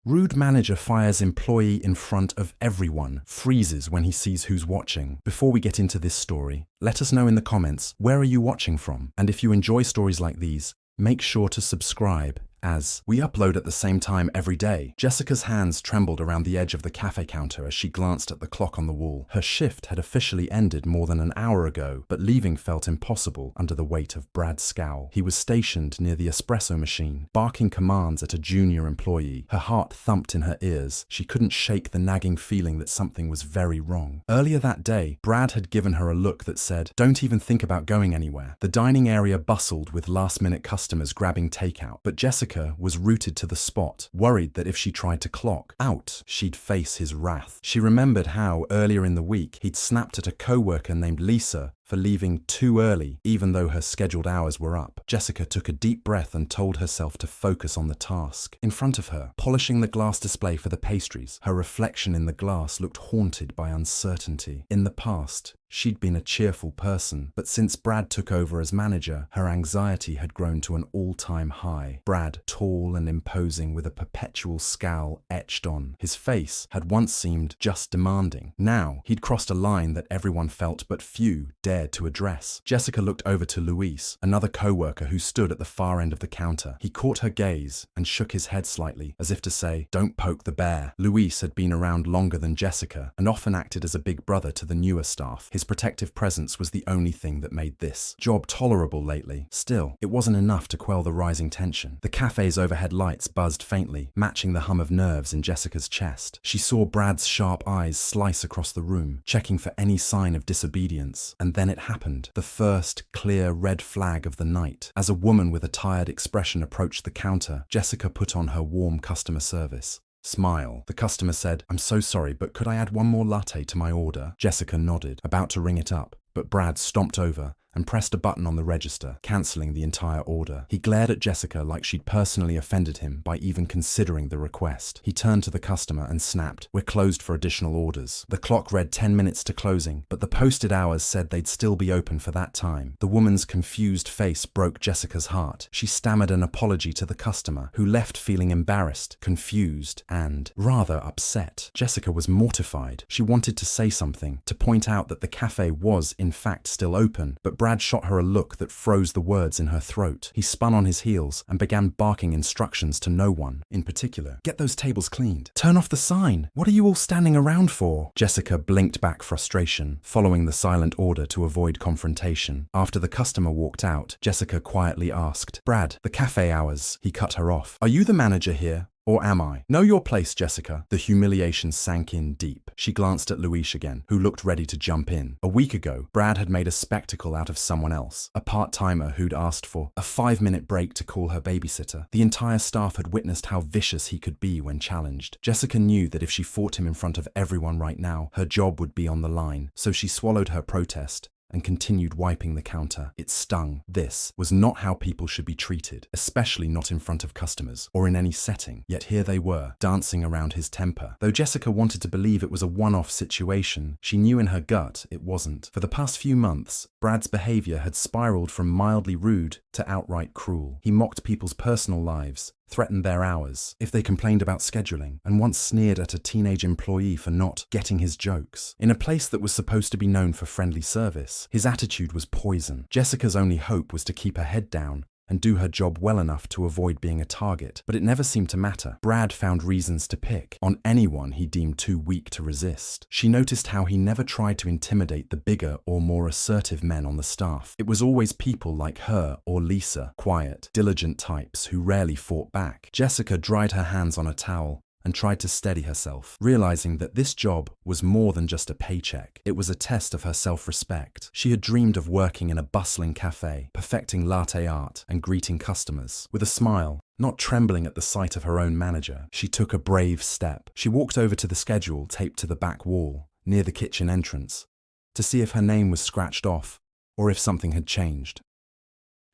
Rude manager fires employee in front of everyone, freezes when he sees who's watching. Before we get into this story, let us know in the comments, where are you watching from? And if you enjoy stories like these, make sure to subscribe, as we upload at the same time every day. Jessica's hands trembled around the edge of the cafe counter as she glanced at the clock on the wall. Her shift had officially ended more than an hour ago, but leaving felt impossible under the weight of Brad's scowl. He was stationed near the espresso machine, barking commands at a junior employee. Her heart thumped in her ears. She couldn't shake the nagging feeling that something was very wrong. Earlier that day, Brad had given her a look that said, "Don't even think about going anywhere." The dining area bustled with last-minute customers grabbing takeout, but Jessica was rooted to the spot, worried that if she tried to clock out, she'd face his wrath. She remembered how, earlier in the week, he'd snapped at a co-worker named Lisa for leaving too early, even though her scheduled hours were up. Jessica took a deep breath and told herself to focus on the task. In front of her, polishing the glass display for the pastries, her reflection in the glass looked haunted by uncertainty. In the past, she'd been a cheerful person, but since Brad took over as manager, her anxiety had grown to an all-time high. Brad, tall and imposing with a perpetual scowl etched on his face, had once seemed just demanding. Now, he'd crossed a line that everyone felt but few dared to address. Jessica looked over to Luis, another co-worker who stood at the far end of the counter. He caught her gaze and shook his head slightly, as if to say, "Don't poke the bear." Luis had been around longer than Jessica and often acted as a big brother to the newer staff. His protective presence was the only thing that made this job tolerable lately. Still, it wasn't enough to quell the rising tension. The cafe's overhead lights buzzed faintly, matching the hum of nerves in Jessica's chest. She saw Brad's sharp eyes slice across the room, checking for any sign of disobedience. And then it happened, the first clear red flag of the night. As a woman with a tired expression approached the counter, Jessica put on her warm customer service smile. The customer said, "I'm so sorry, but could I add one more latte to my order?" Jessica nodded, about to ring it up, but Brad stomped over and pressed a button on the register, cancelling the entire order. He glared at Jessica like she'd personally offended him by even considering the request. He turned to the customer and snapped, "We're closed for additional orders." The clock read 10 minutes to closing, but the posted hours said they'd still be open for that time. The woman's confused face broke Jessica's heart. She stammered an apology to the customer, who left feeling embarrassed, confused, and rather upset. Jessica was mortified. She wanted to say something, to point out that the cafe was, in fact, still open, but Brad shot her a look that froze the words in her throat. He spun on his heels and began barking instructions to no one in particular. "Get those tables cleaned. Turn off the sign. What are you all standing around for?" Jessica blinked back frustration, following the silent order to avoid confrontation. After the customer walked out, Jessica quietly asked, "Brad, the cafe hours." He cut her off. "Are you the manager here? Or am I?" "Know your place, Jessica." The humiliation sank in deep. She glanced at Luis again, who looked ready to jump in. A week ago, Brad had made a spectacle out of someone else, a part-timer who'd asked for a 5-minute break to call her babysitter. The entire staff had witnessed how vicious he could be when challenged. Jessica knew that if she fought him in front of everyone right now, her job would be on the line, so she swallowed her protest and continued wiping the counter. It stung. This was not how people should be treated, especially not in front of customers or in any setting. Yet here they were, dancing around his temper. Though Jessica wanted to believe it was a one-off situation, she knew in her gut it wasn't. For the past few months, Brad's behavior had spiraled from mildly rude to outright cruel. He mocked people's personal lives, threatened their hours if they complained about scheduling, and once sneered at a teenage employee for not getting his jokes. In a place that was supposed to be known for friendly service, his attitude was poison. Jessica's only hope was to keep her head down and do her job well enough to avoid being a target, but it never seemed to matter. Brad found reasons to pick on anyone he deemed too weak to resist. She noticed how he never tried to intimidate the bigger or more assertive men on the staff. It was always people like her or Lisa, quiet, diligent types who rarely fought back. Jessica dried her hands on a towel and tried to steady herself, realizing that this job was more than just a paycheck. It was a test of her self-respect. She had dreamed of working in a bustling cafe, perfecting latte art and greeting customers. With a smile, not trembling at the sight of her own manager, she took a brave step. She walked over to the schedule taped to the back wall, near the kitchen entrance, to see if her name was scratched off or if something had changed.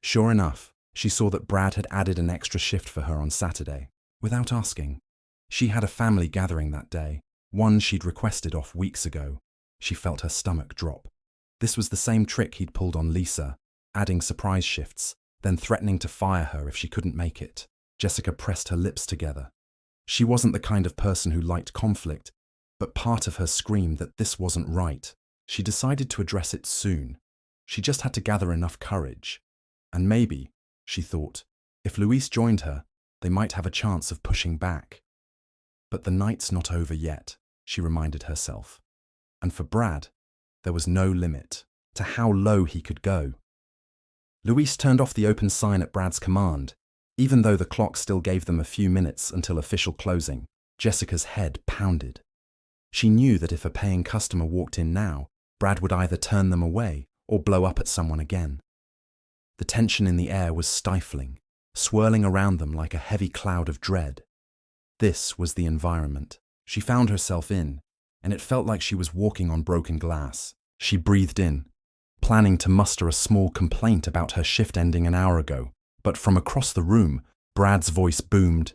Sure enough, she saw that Brad had added an extra shift for her on Saturday, without asking. She had a family gathering that day, one she'd requested off weeks ago. She felt her stomach drop. This was the same trick he'd pulled on Lisa, adding surprise shifts, then threatening to fire her if she couldn't make it. Jessica pressed her lips together. She wasn't the kind of person who liked conflict, but part of her screamed that this wasn't right. She decided to address it soon. She just had to gather enough courage. And maybe, she thought, if Luis joined her, they might have a chance of pushing back. But the night's not over yet, she reminded herself. And for Brad, there was no limit to how low he could go. Luis turned off the open sign at Brad's command. Even though the clock still gave them a few minutes until official closing, Jessica's head pounded. She knew that if a paying customer walked in now, Brad would either turn them away or blow up at someone again. The tension in the air was stifling, swirling around them like a heavy cloud of dread. This was the environment she found herself in, and it felt like she was walking on broken glass. She breathed in, planning to muster a small complaint about her shift ending an hour ago, but from across the room, Brad's voice boomed.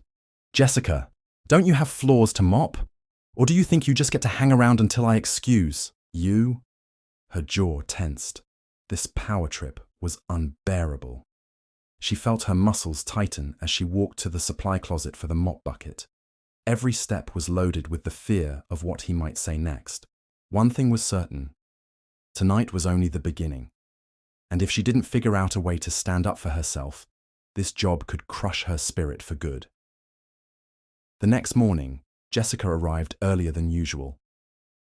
"Jessica, don't you have floors to mop? Or do you think you just get to hang around until I excuse you?" Her jaw tensed. This power trip was unbearable. She felt her muscles tighten as she walked to the supply closet for the mop bucket. Every step was loaded with the fear of what he might say next. One thing was certain. Tonight was only the beginning. And if she didn't figure out a way to stand up for herself, this job could crush her spirit for good. The next morning, Jessica arrived earlier than usual.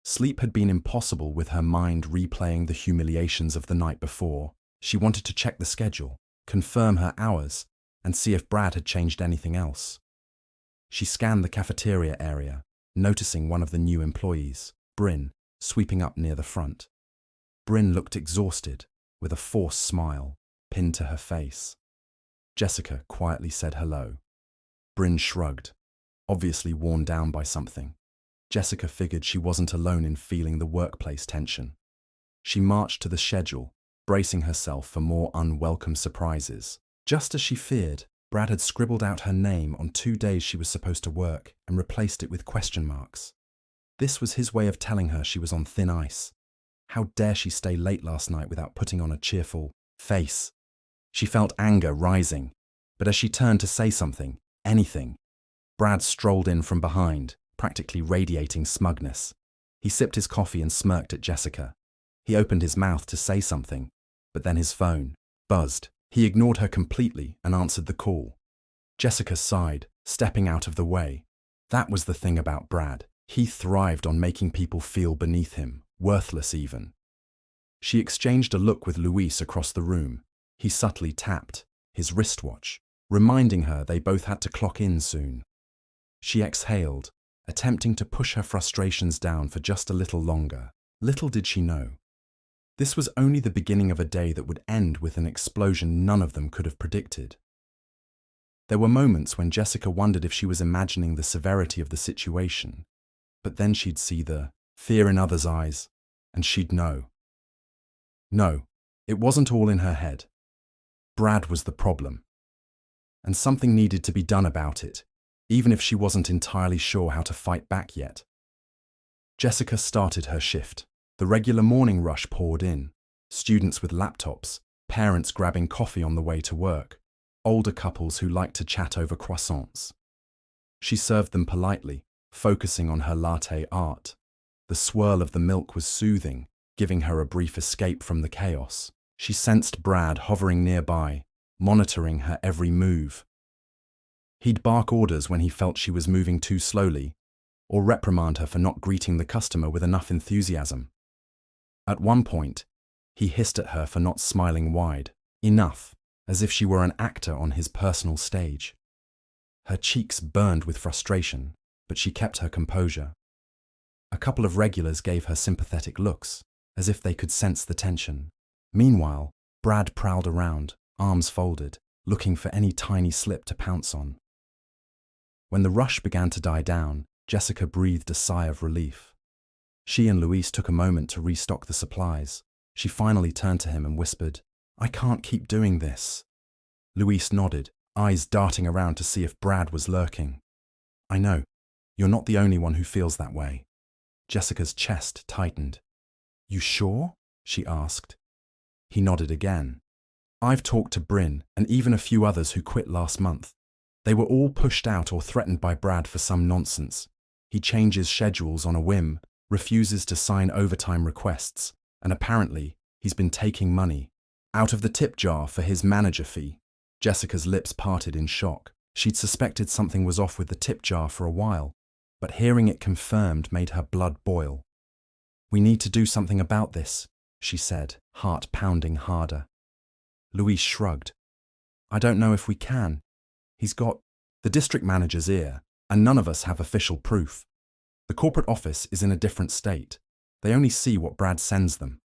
Sleep had been impossible with her mind replaying the humiliations of the night before. She wanted to check the schedule, confirm her hours, and see if Brad had changed anything else. She scanned the cafeteria area, noticing one of the new employees, Bryn, sweeping up near the front. Bryn looked exhausted, with a forced smile pinned to her face. Jessica quietly said hello. Bryn shrugged, obviously worn down by something. Jessica figured she wasn't alone in feeling the workplace tension. She marched to the schedule, bracing herself for more unwelcome surprises. Just as she feared, Brad had scribbled out her name on 2 days she was supposed to work and replaced it with question marks. This was his way of telling her she was on thin ice. How dare she stay late last night without putting on a cheerful face? She felt anger rising, but as she turned to say something, anything, Brad strolled in from behind, practically radiating smugness. He sipped his coffee and smirked at Jessica. He opened his mouth to say something, but then his phone buzzed. He ignored her completely and answered the call. Jessica sighed, stepping out of the way. That was the thing about Brad. He thrived on making people feel beneath him, worthless even. She exchanged a look with Luis across the room. He subtly tapped his wristwatch, reminding her they both had to clock in soon. She exhaled, attempting to push her frustrations down for just a little longer. Little did she know, this was only the beginning of a day that would end with an explosion none of them could have predicted. There were moments when Jessica wondered if she was imagining the severity of the situation, but then she'd see the fear in others' eyes, and she'd know. No, it wasn't all in her head. Brad was the problem, and something needed to be done about it, even if she wasn't entirely sure how to fight back yet. Jessica started her shift. The regular morning rush poured in. Students with laptops, parents grabbing coffee on the way to work, older couples who liked to chat over croissants. She served them politely, focusing on her latte art. The swirl of the milk was soothing, giving her a brief escape from the chaos. She sensed Brad hovering nearby, monitoring her every move. He'd bark orders when he felt she was moving too slowly, or reprimand her for not greeting the customer with enough enthusiasm. At one point, he hissed at her for not smiling wide, enough, as if she were an actor on his personal stage. Her cheeks burned with frustration, but she kept her composure. A couple of regulars gave her sympathetic looks, as if they could sense the tension. Meanwhile, Brad prowled around, arms folded, looking for any tiny slip to pounce on. When the rush began to die down, Jessica breathed a sigh of relief. She and Luis took a moment to restock the supplies. She finally turned to him and whispered, "I can't keep doing this." Luis nodded, eyes darting around to see if Brad was lurking. "I know. You're not the only one who feels that way." Jessica's chest tightened. "You sure?" she asked. He nodded again. "I've talked to Bryn and even a few others who quit last month. They were all pushed out or threatened by Brad for some nonsense. He changes schedules on a whim, refuses to sign overtime requests, and apparently he's been taking money out of the tip jar for his manager fee. Jessica's lips parted in shock. She'd suspected something was off with the tip jar for a while, but hearing it confirmed made her blood boil. "We need to do something about this," she said, heart pounding harder. Louise shrugged. "I don't know if we can. He's got the district manager's ear, and none of us have official proof. The corporate office is in a different state. They only see what Brad sends them."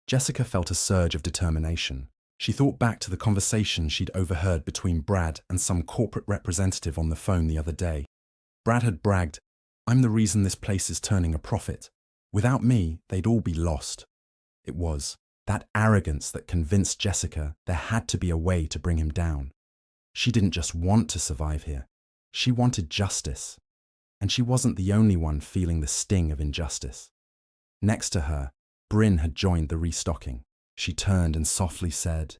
Jessica felt a surge of determination. She thought back to the conversation she'd overheard between Brad and some corporate representative on the phone the other day. Brad had bragged, "I'm the reason this place is turning a profit. Without me, they'd all be lost." It was that arrogance that convinced Jessica there had to be a way to bring him down. She didn't just want to survive here. She wanted justice. And she wasn't the only one feeling the sting of injustice. Next to her, Bryn had joined the restocking. She turned and softly said,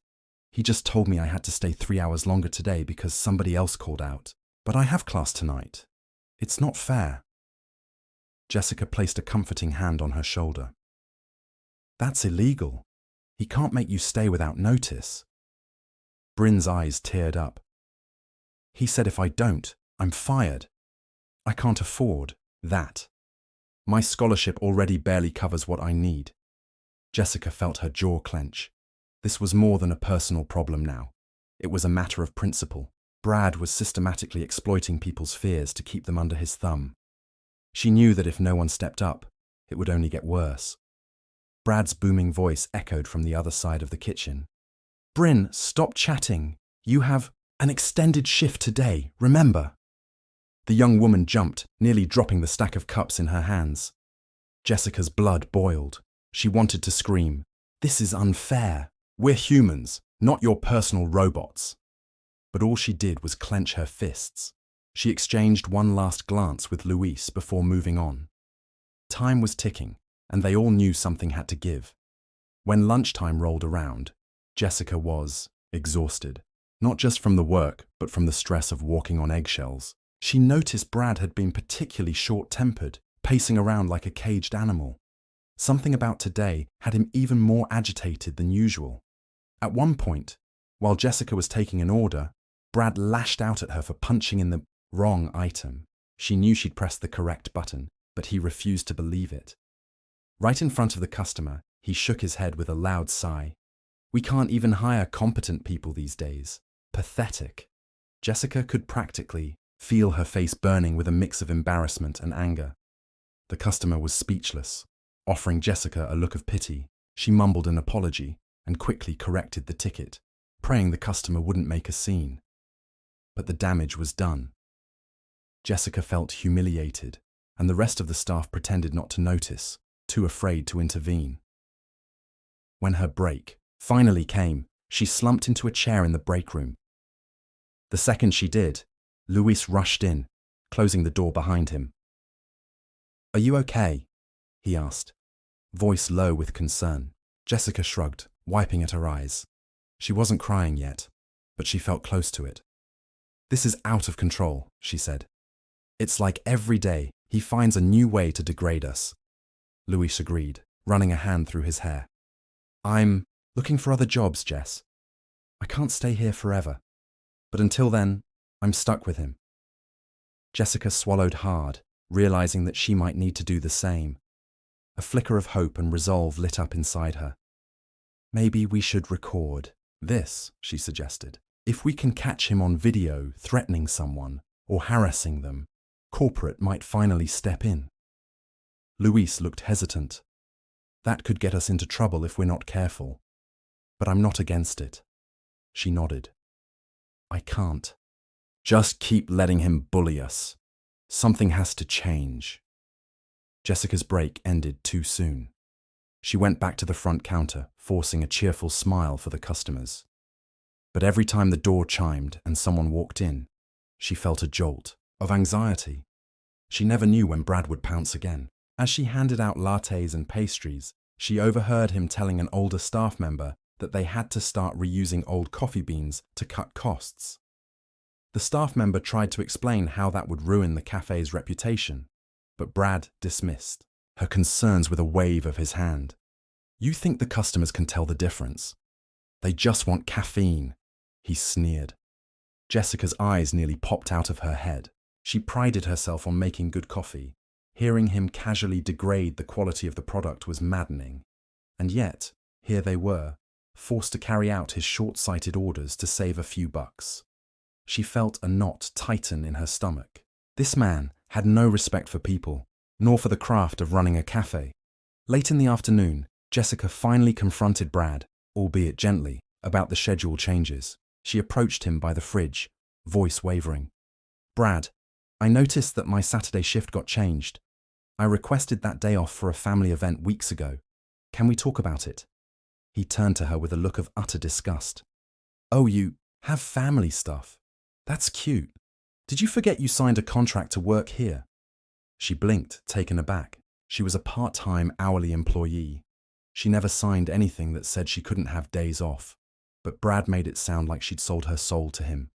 "He just told me I had to stay 3 hours longer today because somebody else called out. But I have class tonight. It's not fair." Jessica placed a comforting hand on her shoulder. "That's illegal. He can't make you stay without notice." Bryn's eyes teared up. "He said if I don't, I'm fired. I can't afford that. My scholarship already barely covers what I need." Jessica felt her jaw clench. This was more than a personal problem now. It was a matter of principle. Brad was systematically exploiting people's fears to keep them under his thumb. She knew that if no one stepped up, it would only get worse. Brad's booming voice echoed from the other side of the kitchen. "Bryn, stop chatting. You have an extended shift today, remember?" The young woman jumped, nearly dropping the stack of cups in her hands. Jessica's blood boiled. She wanted to scream, "This is unfair. We're humans, not your personal robots." But all she did was clench her fists. She exchanged one last glance with Louise before moving on. Time was ticking, and they all knew something had to give. When lunchtime rolled around, Jessica was exhausted, not just from the work, but from the stress of walking on eggshells. She noticed Brad had been particularly short-tempered, pacing around like a caged animal. Something about today had him even more agitated than usual. At one point, while Jessica was taking an order, Brad lashed out at her for punching in the wrong item. She knew she'd pressed the correct button, but he refused to believe it. Right in front of the customer, he shook his head with a loud sigh. "We can't even hire competent people these days. Pathetic." Jessica could practically feel her face burning with a mix of embarrassment and anger. The customer was speechless. Offering Jessica a look of pity, she mumbled an apology and quickly corrected the ticket, praying the customer wouldn't make a scene. But the damage was done. Jessica felt humiliated, and the rest of the staff pretended not to notice, too afraid to intervene. When her break finally came, she slumped into a chair in the break room. The second she did, Luis rushed in, closing the door behind him. "Are you okay?" he asked, voice low with concern. Jessica shrugged, wiping at her eyes. She wasn't crying yet, but she felt close to it. "This is out of control," she said. "It's like every day he finds a new way to degrade us." Luis agreed, running a hand through his hair. "I'm looking for other jobs, Jess. I can't stay here forever. But until then, I'm stuck with him." Jessica swallowed hard, realizing that she might need to do the same. A flicker of hope and resolve lit up inside her. "Maybe we should record this," she suggested. "If we can catch him on video threatening someone or harassing them, corporate might finally step in." Luis looked hesitant. "That could get us into trouble if we're not careful. But I'm not against it." She nodded. "I can't. Just keep letting him bully us. Something has to change." Jessica's break ended too soon. She went back to the front counter, forcing a cheerful smile for the customers. But every time the door chimed and someone walked in, she felt a jolt of anxiety. She never knew when Brad would pounce again. As she handed out lattes and pastries, she overheard him telling an older staff member that they had to start reusing old coffee beans to cut costs. The staff member tried to explain how that would ruin the cafe's reputation, but Brad dismissed her concerns with a wave of his hand. You think the customers can tell the difference? They just want caffeine, he sneered. Jessica's eyes nearly popped out of her head. She prided herself on making good coffee. Hearing him casually degrade the quality of the product was maddening. And yet, here they were, forced to carry out his short-sighted orders to save a few bucks. She felt a knot tighten in her stomach. This man had no respect for people, nor for the craft of running a cafe. Late in the afternoon, Jessica finally confronted Brad, albeit gently, about the schedule changes. She approached him by the fridge, voice wavering. Brad, I noticed that my Saturday shift got changed. I requested that day off for a family event weeks ago. Can we talk about it? He turned to her with a look of utter disgust. Oh, you have family stuff. That's cute. Did you forget you signed a contract to work here? She blinked, taken aback. She was a part-time hourly employee. She never signed anything that said she couldn't have days off, but Brad made it sound like she'd sold her soul to him.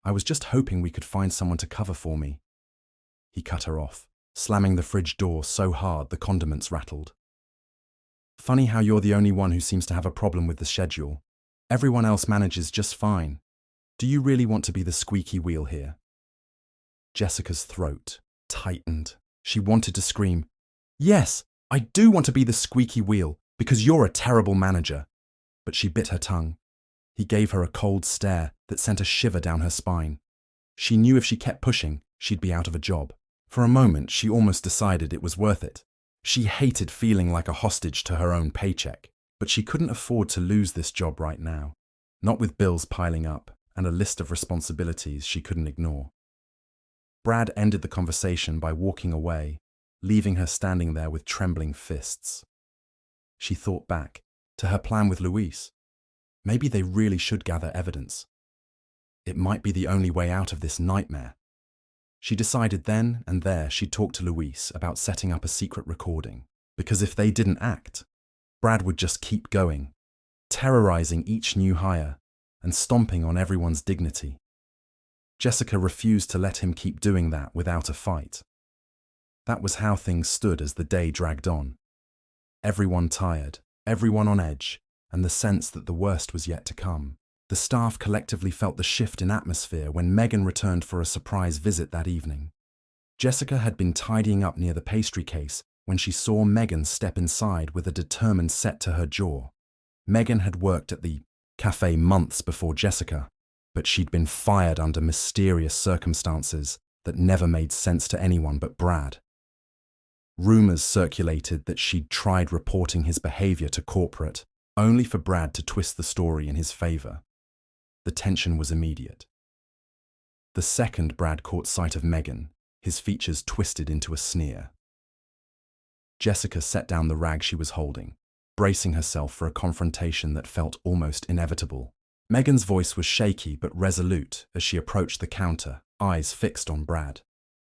I was just hoping we could find someone to cover for me. He cut her off, slamming the fridge door so hard the condiments rattled. Funny how you're the only one who seems to have a problem with the schedule. Everyone else manages just fine. Do you really want to be the squeaky wheel here? Jessica's throat tightened. She wanted to scream, Yes, I do want to be the squeaky wheel because you're a terrible manager. But she bit her tongue. He gave her a cold stare that sent a shiver down her spine. She knew if she kept pushing, she'd be out of a job. For a moment, she almost decided it was worth it. She hated feeling like a hostage to her own paycheck, but she couldn't afford to lose this job right now. Not with bills piling up and a list of responsibilities she couldn't ignore. Brad ended the conversation by walking away, leaving her standing there with trembling fists. She thought back to her plan with Luis. Maybe they really should gather evidence. It might be the only way out of this nightmare. She decided then and there she'd talk to Luis about setting up a secret recording, because if they didn't act, Brad would just keep going, terrorizing each new hire and stomping on everyone's dignity. Jessica refused to let him keep doing that without a fight. That was how things stood as the day dragged on. Everyone tired, everyone on edge, and the sense that the worst was yet to come. The staff collectively felt the shift in atmosphere when Megan returned for a surprise visit that evening. Jessica had been tidying up near the pastry case when she saw Megan step inside with a determined set to her jaw. Megan had worked at the cafe months before Jessica, but she'd been fired under mysterious circumstances that never made sense to anyone but Brad. Rumors circulated that she'd tried reporting his behavior to corporate, only for Brad to twist the story in his favor. The tension was immediate. The second Brad caught sight of Megan, his features twisted into a sneer. Jessica set down the rag she was holding, bracing herself for a confrontation that felt almost inevitable. Megan's voice was shaky but resolute as she approached the counter, eyes fixed on Brad.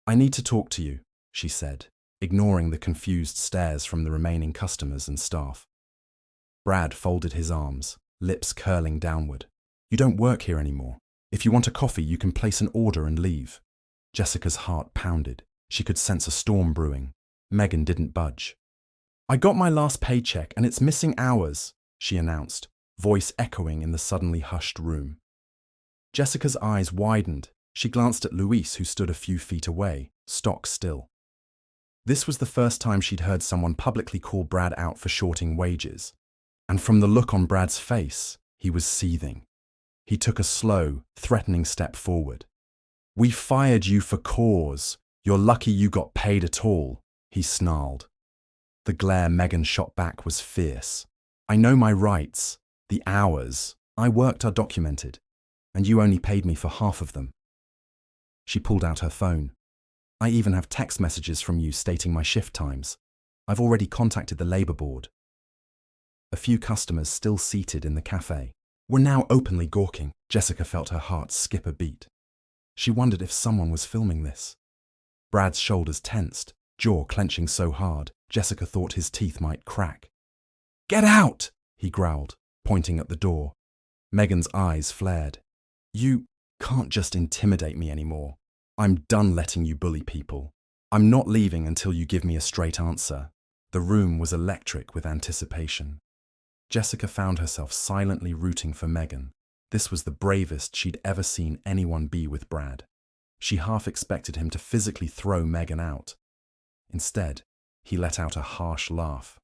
I need to talk to you, she said, ignoring the confused stares from the remaining customers and staff. Brad folded his arms, lips curling downward. You don't work here anymore. If you want a coffee, you can place an order and leave. Jessica's heart pounded. She could sense a storm brewing. Megan didn't budge. I got my last paycheck and it's missing hours, she announced, voice echoing in the suddenly hushed room. Jessica's eyes widened. She glanced at Luis, who stood a few feet away, stock still. This was the first time she'd heard someone publicly call Brad out for shorting wages. And from the look on Brad's face, he was seething. He took a slow, threatening step forward. We fired you for cause. You're lucky you got paid at all, he snarled. The glare Megan shot back was fierce. I know my rights. The hours I worked are documented, and you only paid me for half of them. She pulled out her phone. I even have text messages from you stating my shift times. I've already contacted the labor board. A few customers still seated in the cafe were now openly gawking. Jessica felt her heart skip a beat. She wondered if someone was filming this. Brad's shoulders tensed, jaw clenching so hard, Jessica thought his teeth might crack. Get out, he growled, pointing at the door. Megan's eyes flared. You Can't just intimidate me anymore. I'm done letting you bully people. I'm not leaving until you give me a straight answer. The room was electric with anticipation. Jessica found herself silently rooting for Megan. This was the bravest she'd ever seen anyone be with Brad. She half expected him to physically throw Megan out. Instead, he let out a harsh laugh.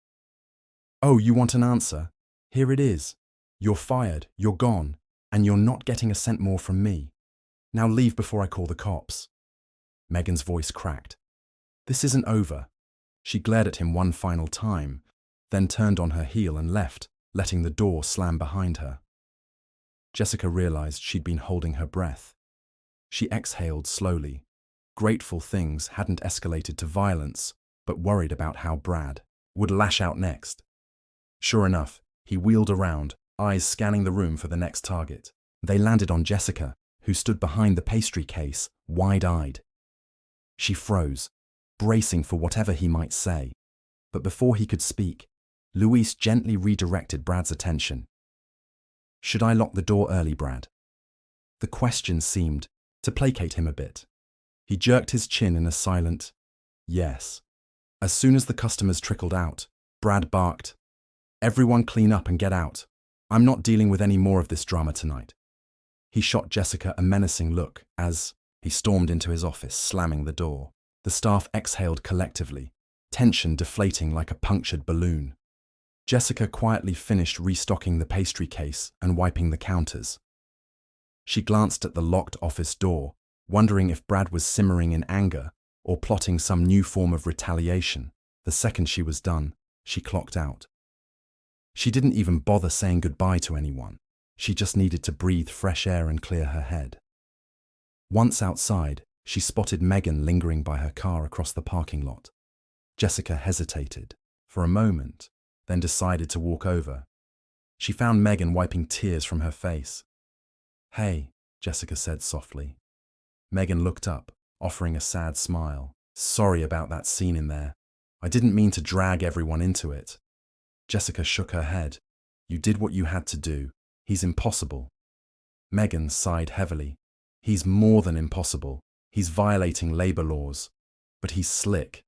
"Oh, you want an answer? Here it is. You're fired, you're gone, and you're not getting a cent more from me. Now leave before I call the cops." Megan's voice cracked. "This isn't over." She glared at him one final time, then turned on her heel and left, letting the door slam behind her. Jessica realized she'd been holding her breath. She exhaled slowly. Grateful things hadn't escalated to violence, but worried about how Brad would lash out next. Sure enough, he wheeled around, eyes scanning the room for the next target. They landed on Jessica, who stood behind the pastry case, wide-eyed. She froze, bracing for whatever he might say. But before he could speak, Luis gently redirected Brad's attention. "Should I lock the door early, Brad?" The question seemed to placate him a bit. He jerked his chin in a silent yes. As soon as the customers trickled out, Brad barked, "Everyone clean up and get out. I'm not dealing with any more of this drama tonight." He shot Jessica a menacing look as he stormed into his office, slamming the door. The staff exhaled collectively, tension deflating like a punctured balloon. Jessica quietly finished restocking the pastry case and wiping the counters. She glanced at the locked office door, wondering if Brad was simmering in anger or plotting some new form of retaliation. The second she was done, she clocked out. She didn't even bother saying goodbye to anyone. She just needed to breathe fresh air and clear her head. Once outside, she spotted Megan lingering by her car across the parking lot. Jessica hesitated for a moment, then decided to walk over. She found Megan wiping tears from her face. "Hey," Jessica said softly. Megan looked up, offering a sad smile. "Sorry about that scene in there. I didn't mean to drag everyone into it." Jessica shook her head. "You did what you had to do. He's impossible." Megan sighed heavily. "He's more than impossible. He's violating labor laws. But he's slick.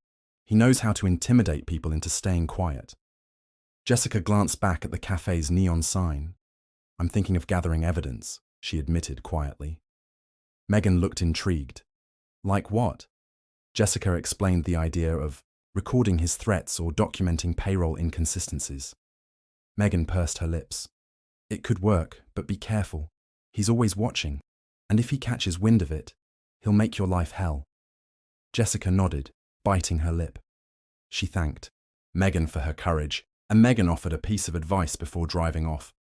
He knows how to intimidate people into staying quiet." Jessica glanced back at the cafe's neon sign. "I'm thinking of gathering evidence," she admitted quietly. Megan looked intrigued. "Like what?" Jessica explained the idea of recording his threats or documenting payroll inconsistencies. Megan pursed her lips. "It could work, but be careful. He's always watching, and if he catches wind of it, he'll make your life hell." Jessica nodded, biting her lip. She thanked Megan for her courage, and Megan offered a piece of advice before driving off.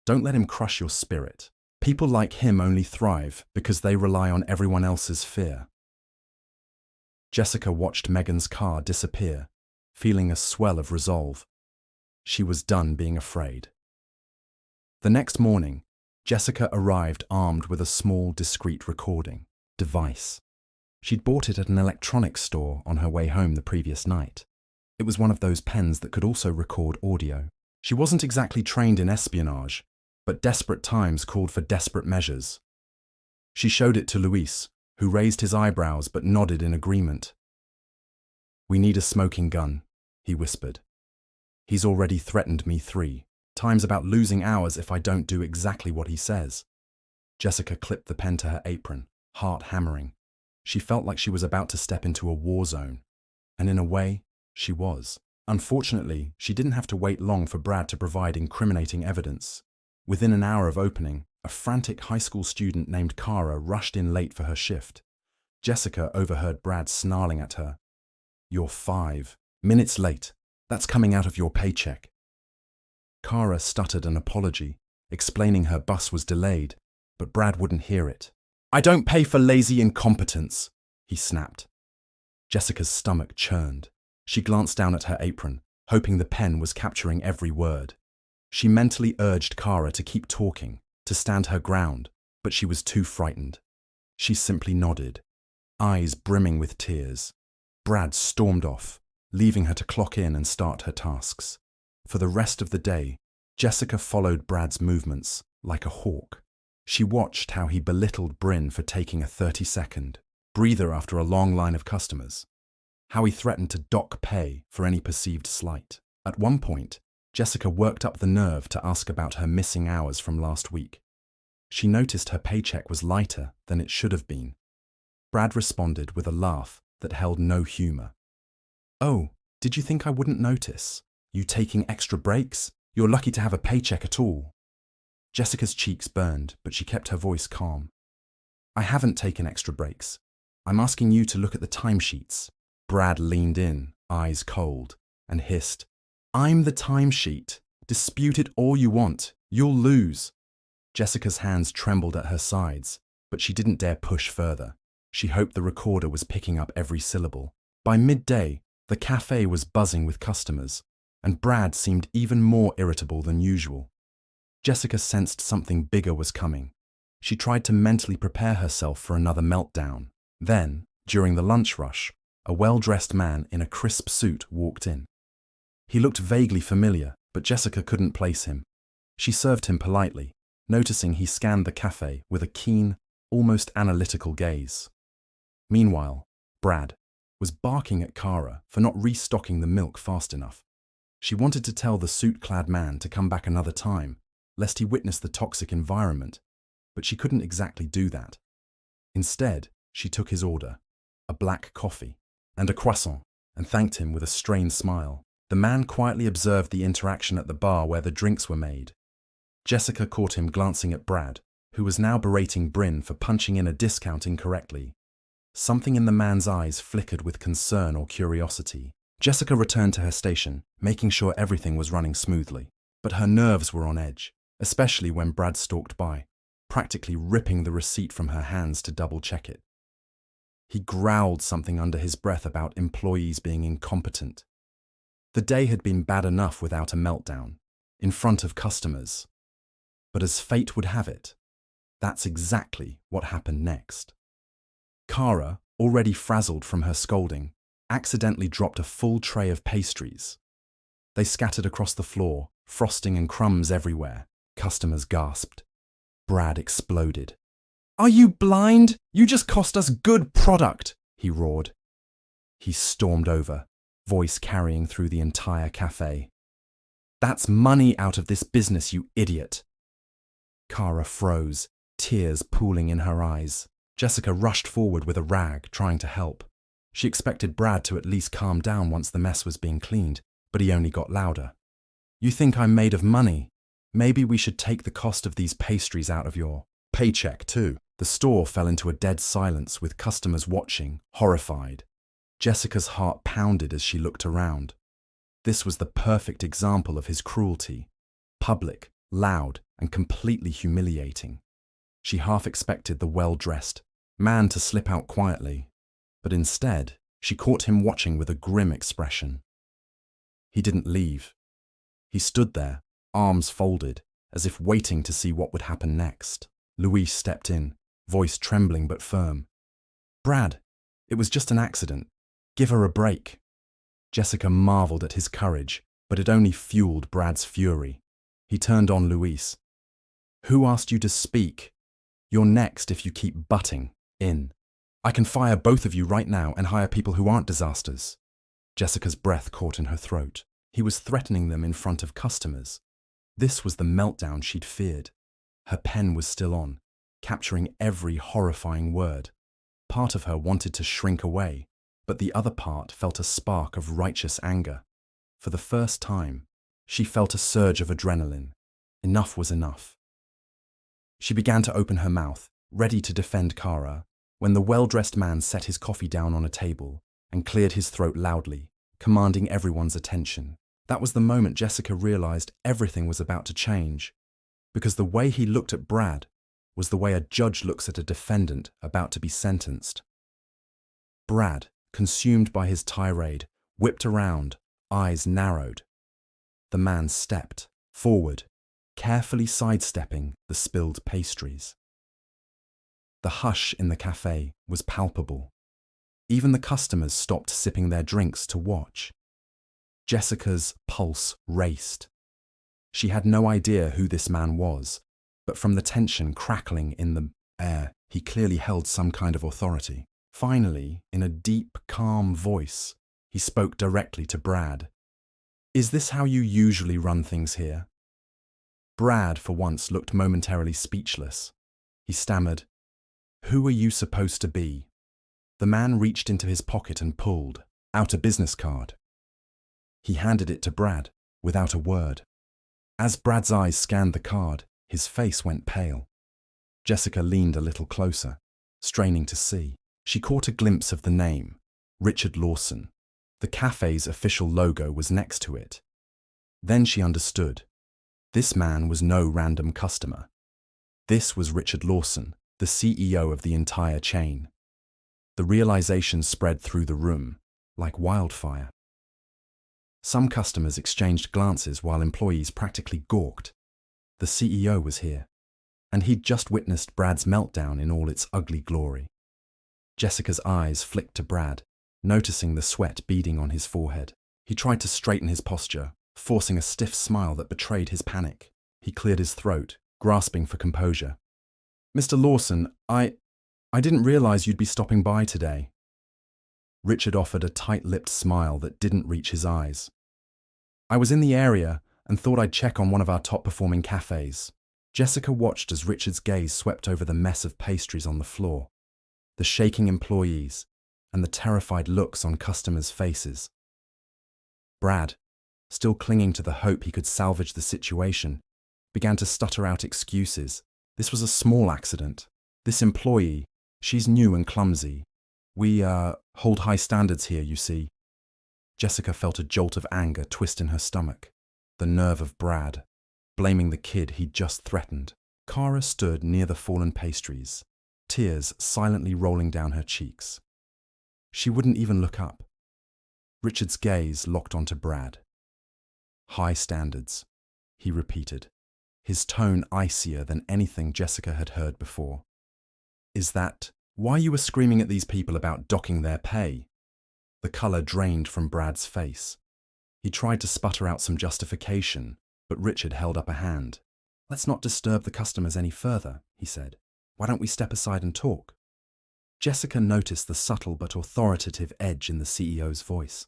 "Don't let him crush your spirit. People like him only thrive because they rely on everyone else's fear." Jessica watched Megan's car disappear, feeling a swell of resolve. She was done being afraid. The next morning, Jessica arrived armed with a small, discreet recording device. She'd bought it at an electronics store on her way home the previous night. It was one of those pens that could also record audio. She wasn't exactly trained in espionage, but desperate times called for desperate measures. She showed it to Luis, who raised his eyebrows but nodded in agreement. "We need a smoking gun," he whispered. "He's already threatened me 3 times about losing hours if I don't do exactly what he says." Jessica clipped the pen to her apron, heart hammering. She felt like she was about to step into a war zone. And in a way, she was. Unfortunately, she didn't have to wait long for Brad to provide incriminating evidence. Within an hour of opening, a frantic high school student named Kara rushed in late for her shift. Jessica overheard Brad snarling at her. "You're 5 minutes late. That's coming out of your paycheck." Kara stuttered an apology, explaining her bus was delayed, but Brad wouldn't hear it. "I don't pay for lazy incompetence," he snapped. Jessica's stomach churned. She glanced down at her apron, hoping the pen was capturing every word. She mentally urged Kara to keep talking, to stand her ground, but she was too frightened. She simply nodded, eyes brimming with tears. Brad stormed off, leaving her to clock in and start her tasks. For the rest of the day, Jessica followed Brad's movements like a hawk. She watched how he belittled Bryn for taking a 30-second breather after a long line of customers, how he threatened to dock pay for any perceived slight. At one point, Jessica worked up the nerve to ask about her missing hours from last week. She noticed her paycheck was lighter than it should have been. Brad responded with a laugh that held no humor. "Oh, did you think I wouldn't notice? You taking extra breaks? You're lucky to have a paycheck at all." Jessica's cheeks burned, but she kept her voice calm. "I haven't taken extra breaks. I'm asking you to look at the timesheets." Brad leaned in, eyes cold, and hissed, "I'm the timesheet. Dispute it all you want. You'll lose." Jessica's hands trembled at her sides, but she didn't dare push further. She hoped the recorder was picking up every syllable. By midday, the cafe was buzzing with customers, and Brad seemed even more irritable than usual. Jessica sensed something bigger was coming. She tried to mentally prepare herself for another meltdown. Then, during the lunch rush, a well-dressed man in a crisp suit walked in. He looked vaguely familiar, but Jessica couldn't place him. She served him politely, noticing he scanned the cafe with a keen, almost analytical gaze. Meanwhile, Brad was barking at Kara for not restocking the milk fast enough. She wanted to tell the suit-clad man to come back another time, lest he witness the toxic environment, but she couldn't exactly do that. Instead, she took his order, a black coffee and a croissant, and thanked him with a strained smile. The man quietly observed the interaction at the bar where the drinks were made. Jessica caught him glancing at Brad, who was now berating Bryn for punching in a discount incorrectly. Something in the man's eyes flickered with concern or curiosity. Jessica returned to her station, making sure everything was running smoothly. But her nerves were on edge, especially when Brad stalked by, practically ripping the receipt from her hands to double-check it. He growled something under his breath about employees being incompetent. The day had been bad enough without a meltdown, in front of customers. But as fate would have it, that's exactly what happened next. Kara, already frazzled from her scolding, accidentally dropped a full tray of pastries. They scattered across the floor, frosting and crumbs everywhere. Customers gasped. Brad exploded. "Are you blind? You just cost us good product," he roared. He stormed over, voice carrying through the entire cafe. "That's money out of this business, you idiot." Kara froze, tears pooling in her eyes. Jessica rushed forward with a rag, trying to help. She expected Brad to at least calm down once the mess was being cleaned, but he only got louder. "You think I'm made of money? Maybe we should take the cost of these pastries out of your paycheck too." The store fell into a dead silence with customers watching, horrified. Jessica's heart pounded as she looked around. This was the perfect example of his cruelty. Public, loud, and completely humiliating. She half expected the well-dressed man to slip out quietly, but instead, she caught him watching with a grim expression. He didn't leave. He stood there, arms folded, as if waiting to see what would happen next. Louise stepped in, voice trembling but firm. "Brad, it was just an accident. Give her a break." Jessica marveled at his courage, but it only fueled Brad's fury. He turned on Louise. "Who asked you to speak? You're next if you keep butting in. I can fire both of you right now and hire people who aren't disasters." Jessica's breath caught in her throat. He was threatening them in front of customers. This was the meltdown she'd feared. Her pen was still on, capturing every horrifying word. Part of her wanted to shrink away, but the other part felt a spark of righteous anger. For the first time, she felt a surge of adrenaline. Enough was enough. She began to open her mouth, ready to defend Kara, when the well-dressed man set his coffee down on a table and cleared his throat loudly, commanding everyone's attention. That was the moment Jessica realized everything was about to change, because the way he looked at Brad was the way a judge looks at a defendant about to be sentenced. Brad, consumed by his tirade, whipped around, eyes narrowed. The man stepped forward, carefully sidestepping the spilled pastries. The hush in the cafe was palpable. Even the customers stopped sipping their drinks to watch. Jessica's pulse raced. She had no idea who this man was, but from the tension crackling in the air, he clearly held some kind of authority. Finally, in a deep, calm voice, he spoke directly to Brad. "Is this how you usually run things here?" Brad, for once, looked momentarily speechless. He stammered, "Who are you supposed to be?" The man reached into his pocket and pulled out a business card. He handed it to Brad, without a word. As Brad's eyes scanned the card, his face went pale. Jessica leaned a little closer, straining to see. She caught a glimpse of the name, Richard Lawson. The cafe's official logo was next to it. Then she understood. This man was no random customer. This was Richard Lawson, the CEO of the entire chain. The realization spread through the room, like wildfire. Some customers exchanged glances while employees practically gawked. The CEO was here, and he'd just witnessed Brad's meltdown in all its ugly glory. Jessica's eyes flicked to Brad, noticing the sweat beading on his forehead. He tried to straighten his posture, forcing a stiff smile that betrayed his panic. He cleared his throat, grasping for composure. "Mr. Lawson, I didn't realize you'd be stopping by today." Richard offered a tight-lipped smile that didn't reach his eyes. "I was in the area and thought I'd check on one of our top-performing cafes." Jessica watched as Richard's gaze swept over the mess of pastries on the floor, the shaking employees, and the terrified looks on customers' faces. Brad, still clinging to the hope he could salvage the situation, began to stutter out excuses. This was a small accident. This employee, she's new and clumsy. We hold high standards here, you see." Jessica felt a jolt of anger twist in her stomach. The nerve of Brad, blaming the kid he'd just threatened. Kara stood near the fallen pastries, tears silently rolling down her cheeks. She wouldn't even look up. Richard's gaze locked onto Brad. "High standards," he repeated, his tone icier than anything Jessica had heard before. "Is that why you were screaming at these people about docking their pay?" The color drained from Brad's face. He tried to sputter out some justification, but Richard held up a hand. "Let's not disturb the customers any further," he said. "Why don't we step aside and talk?" Jessica noticed the subtle but authoritative edge in the CEO's voice.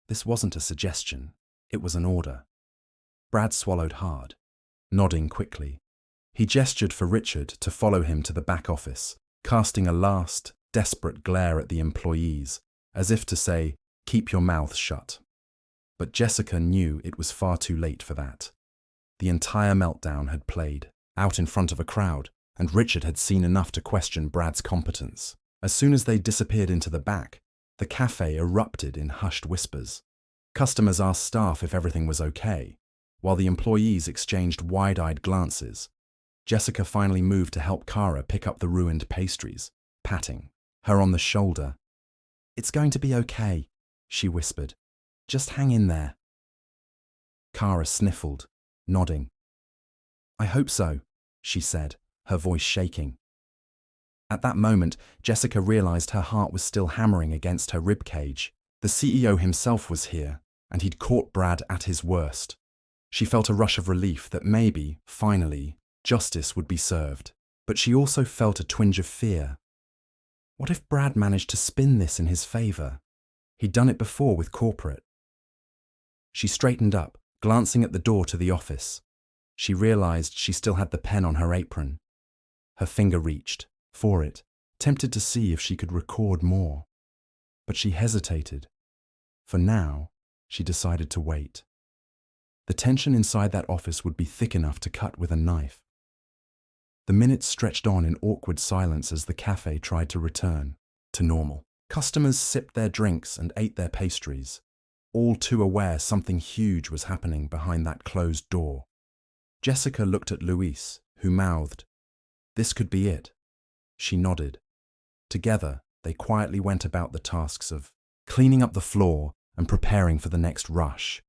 This wasn't a suggestion, it was an order. Brad swallowed hard, nodding quickly. He gestured for Richard to follow him to the back office, casting a last, desperate glare at the employees, as if to say, "Keep your mouths shut." But Jessica knew it was far too late for that. The entire meltdown had played out in front of a crowd, and Richard had seen enough to question Brad's competence. As soon as they disappeared into the back, the cafe erupted in hushed whispers. Customers asked staff if everything was okay, while the employees exchanged wide-eyed glances. Jessica finally moved to help Kara pick up the ruined pastries, patting her on the shoulder. "It's going to be okay," she whispered. "Just hang in there." Kara sniffled, nodding. "I hope so," she said, her voice shaking. At that moment, Jessica realized her heart was still hammering against her ribcage. The CEO himself was here, and he'd caught Brad at his worst. She felt a rush of relief that maybe, finally, justice would be served. But she also felt a twinge of fear. What if Brad managed to spin this in his favor? He'd done it before with corporate. She straightened up, glancing at the door to the office. She realized she still had the pen on her apron. Her finger reached for it, tempted to see if she could record more. But she hesitated. For now, she decided to wait. The tension inside that office would be thick enough to cut with a knife. The minutes stretched on in awkward silence as the cafe tried to return to normal. Customers sipped their drinks and ate their pastries, all too aware something huge was happening behind that closed door. Jessica looked at Luis, who mouthed, "This could be it." She nodded. Together, they quietly went about the tasks of cleaning up the floor and preparing for the next rush,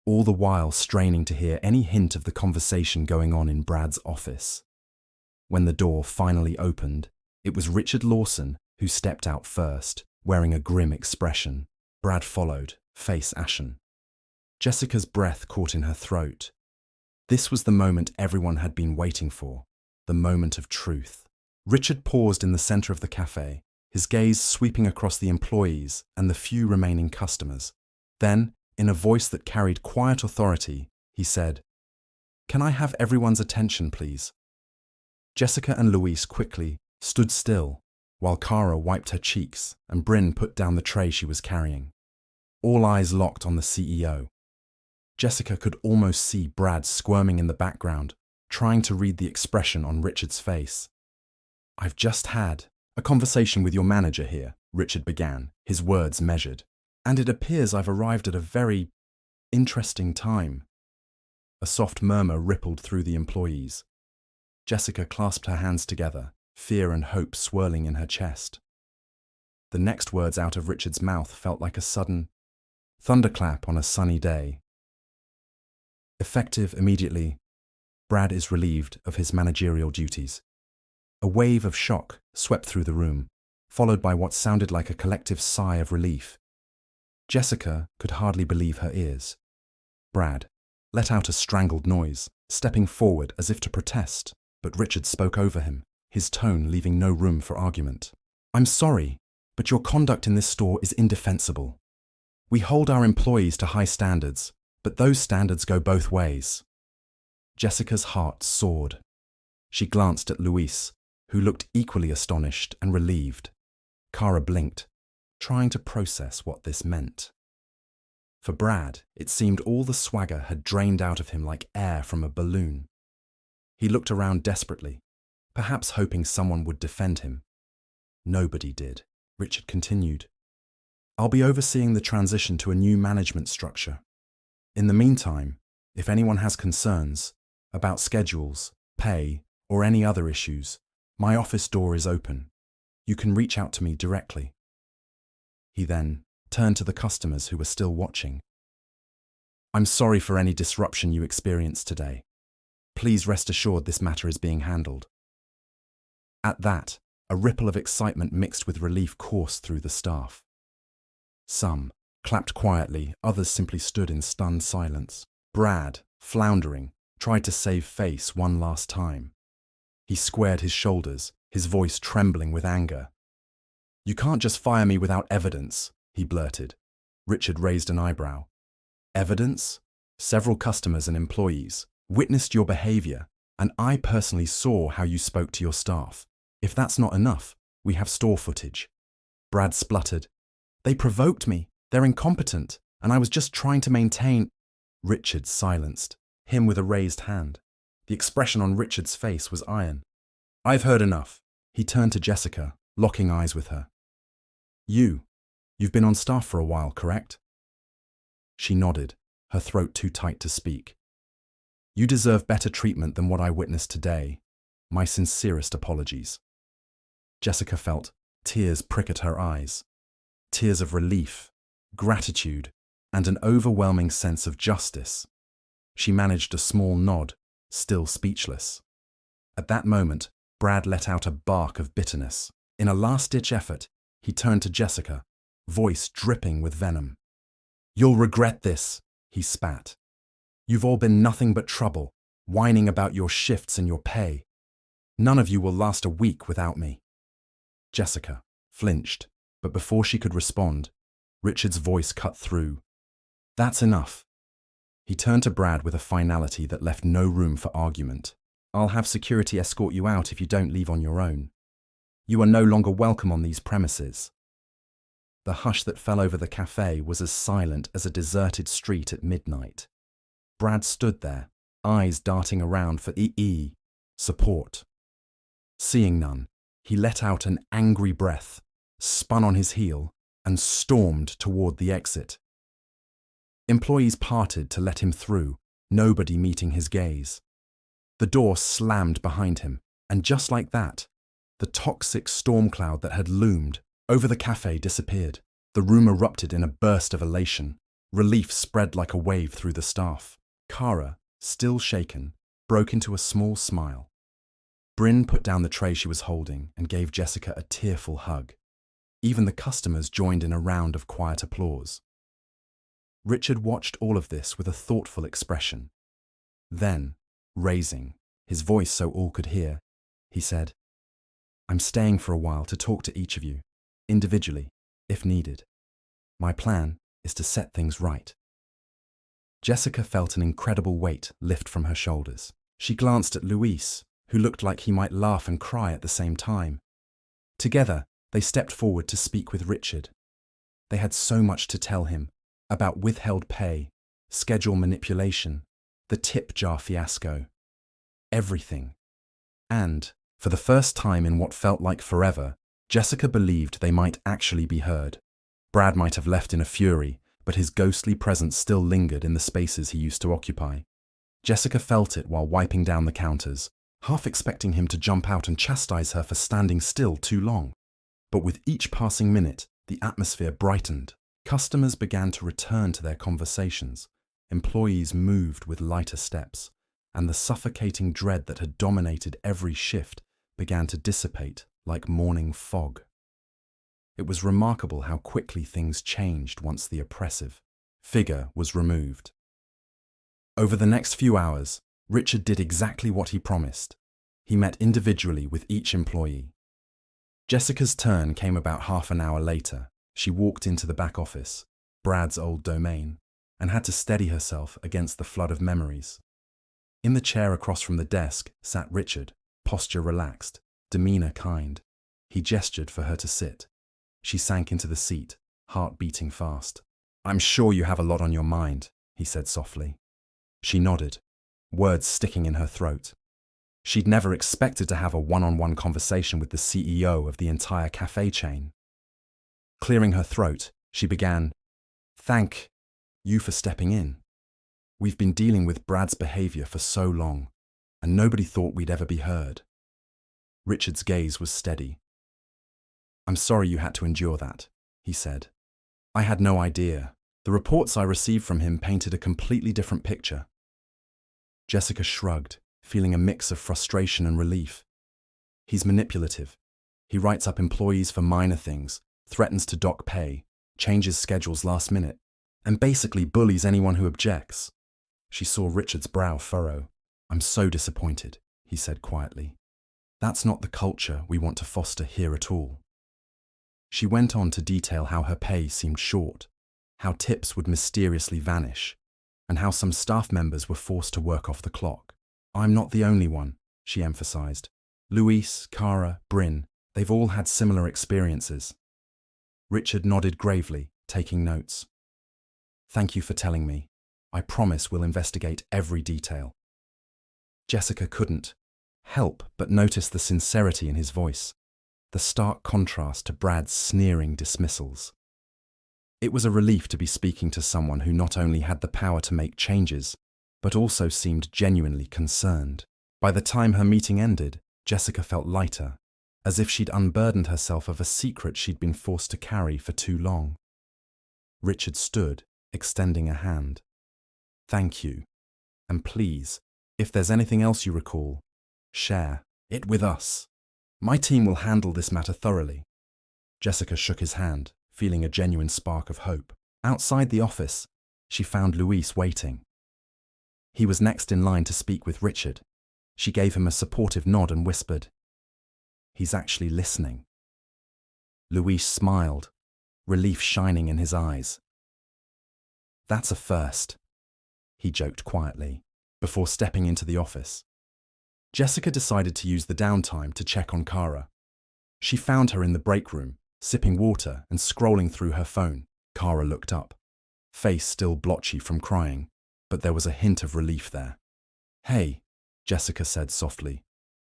all the while straining to hear any hint of the conversation going on in Brad's office. When the door finally opened, it was Richard Lawson who stepped out first, wearing a grim expression. Brad followed, face ashen. Jessica's breath caught in her throat. This was the moment everyone had been waiting for. the moment of truth. Richard paused in the center of the cafe, his gaze sweeping across the employees and the few remaining customers. Then, in a voice that carried quiet authority, he said, "Can I have everyone's attention, please?" Jessica and Louise quickly stood still, while Kara wiped her cheeks and Bryn put down the tray she was carrying. All eyes locked on the CEO. Jessica could almost see Brad squirming in the background, trying to read the expression on Richard's face. "I've just had a conversation with your manager here," Richard began, his words measured. "And it appears I've arrived at a very interesting time." A soft murmur rippled through the employees. Jessica clasped her hands together, fear and hope swirling in her chest. The next words out of Richard's mouth felt like a sudden thunderclap on a sunny day. Effective immediately, Brad is relieved of his managerial duties. A wave of shock swept through the room, followed by what sounded like a collective sigh of relief. Jessica could hardly believe her ears. Brad let out a strangled noise, stepping forward as if to protest, but Richard spoke over him, his tone leaving no room for argument. "I'm sorry, but your conduct in this store is indefensible. We hold our employees to high standards, but those standards go both ways." Jessica's heart soared. She glanced at Louise, who looked equally astonished and relieved. Kara blinked, trying to process what this meant. For Brad, it seemed all the swagger had drained out of him like air from a balloon. He looked around desperately, perhaps hoping someone would defend him. Nobody did. Richard continued, "I'll be overseeing the transition to a new management structure. In the meantime, if anyone has concerns about schedules, pay, or any other issues, my office door is open. You can reach out to me directly." He then turned to the customers who were still watching. "I'm sorry for any disruption you experienced today. Please rest assured this matter is being handled." At that, a ripple of excitement mixed with relief coursed through the staff. Some clapped quietly, others simply stood in stunned silence. Brad, floundering, tried to save face one last time. He squared his shoulders, his voice trembling with anger. "You can't just fire me without evidence," he blurted. Richard raised an eyebrow. "Evidence? Several customers and employees witnessed your behavior, and I personally saw how you spoke to your staff. If that's not enough, we have store footage." Brad spluttered. "They provoked me. They're incompetent, and I was just trying to maintain—" Richard silenced, him with a raised hand. The expression on Richard's face was iron. "I've heard enough." He turned to Jessica, locking eyes with her. You've been on staff for a while, correct?" She nodded, her throat too tight to speak. "You deserve better treatment than what I witnessed today. My sincerest apologies." Jessica felt tears prick at her eyes. Tears of relief, gratitude, and an overwhelming sense of justice. She managed a small nod, still speechless. At that moment, Brad let out a bark of bitterness. In a last-ditch effort, he turned to Jessica, voice dripping with venom. "You'll regret this," he spat. "You've all been nothing but trouble, whining about your shifts and your pay. None of you will last a week without me." Jessica flinched, but before she could respond, Richard's voice cut through. "That's enough." He turned to Brad with a finality that left no room for argument. "I'll have security escort you out if you don't leave on your own. You are no longer welcome on these premises." The hush that fell over the cafe was as silent as a deserted street at midnight. Brad stood there, eyes darting around for support. Seeing none, he let out an angry breath, spun on his heel, and stormed toward the exit. Employees parted to let him through, nobody meeting his gaze. The door slammed behind him, and just like that, the toxic storm cloud that had loomed over the cafe disappeared. The room erupted in a burst of elation. Relief spread like a wave through the staff. Kara, still shaken, broke into a small smile. Bryn put down the tray she was holding and gave Jessica a tearful hug. Even the customers joined in a round of quiet applause. Richard watched all of this with a thoughtful expression. Then, raising his voice so all could hear, he said. I'm staying for a while to talk to each of you, individually, if needed. My plan is to set things right. Jessica felt an incredible weight lift from her shoulders. She glanced at Luis, who looked like he might laugh and cry at the same time. Together, they stepped forward to speak with Richard. They had so much to tell him about withheld pay, schedule manipulation, the tip jar fiasco, everything. And, for the first time in what felt like forever, Jessica believed they might actually be heard. Brad might have left in a fury, but his ghostly presence still lingered in the spaces he used to occupy. Jessica felt it while wiping down the counters, half expecting him to jump out and chastise her for standing still too long. But with each passing minute, the atmosphere brightened. Customers began to return to their conversations. Employees moved with lighter steps, and the suffocating dread that had dominated every shift began to dissipate like morning fog. It was remarkable how quickly things changed once the oppressive figure was removed. Over the next few hours, Richard did exactly what he promised. He met individually with each employee. Jessica's turn came about half an hour later. She walked into the back office, Brad's old domain, and had to steady herself against the flood of memories. In the chair across from the desk sat Richard, posture relaxed, demeanor kind. He gestured for her to sit. She sank into the seat, heart beating fast. "I'm sure you have a lot on your mind," he said softly. She nodded, words sticking in her throat. She'd never expected to have a one-on-one conversation with the CEO of the entire cafe chain. Clearing her throat, she began, "Thank you for stepping in. We've been dealing with Brad's behavior for so long, and nobody thought we'd ever be heard." Richard's gaze was steady. "I'm sorry you had to endure that," he said. "I had no idea. The reports I received from him painted a completely different picture." Jessica shrugged, feeling a mix of frustration and relief. "He's manipulative. He writes up employees for minor things, threatens to dock pay, changes schedules last minute, and basically bullies anyone who objects." She saw Richard's brow furrow. "I'm so disappointed," he said quietly. "That's not the culture we want to foster here at all." She went on to detail how her pay seemed short, how tips would mysteriously vanish, and how some staff members were forced to work off the clock. "I'm not the only one," she emphasized. "Luis, Cara, Bryn, they've all had similar experiences." Richard nodded gravely, taking notes. "Thank you for telling me. I promise we'll investigate every detail." Jessica couldn't help but notice the sincerity in his voice, the stark contrast to Brad's sneering dismissals. It was a relief to be speaking to someone who not only had the power to make changes, but also seemed genuinely concerned. By the time her meeting ended, Jessica felt lighter, as if she'd unburdened herself of a secret she'd been forced to carry for too long. Richard stood, extending a hand. "Thank you. And please, if there's anything else you recall, share it with us. My team will handle this matter thoroughly." Jessica shook his hand, feeling a genuine spark of hope. Outside the office, she found Luis waiting. He was next in line to speak with Richard. She gave him a supportive nod and whispered, "He's actually listening." Luis smiled, relief shining in his eyes. "That's a first," he joked quietly, before stepping into the office. Jessica decided to use the downtime to check on Cara. She found her in the break room, sipping water and scrolling through her phone. Cara looked up, face still blotchy from crying, but there was a hint of relief there. "Hey," Jessica said softly.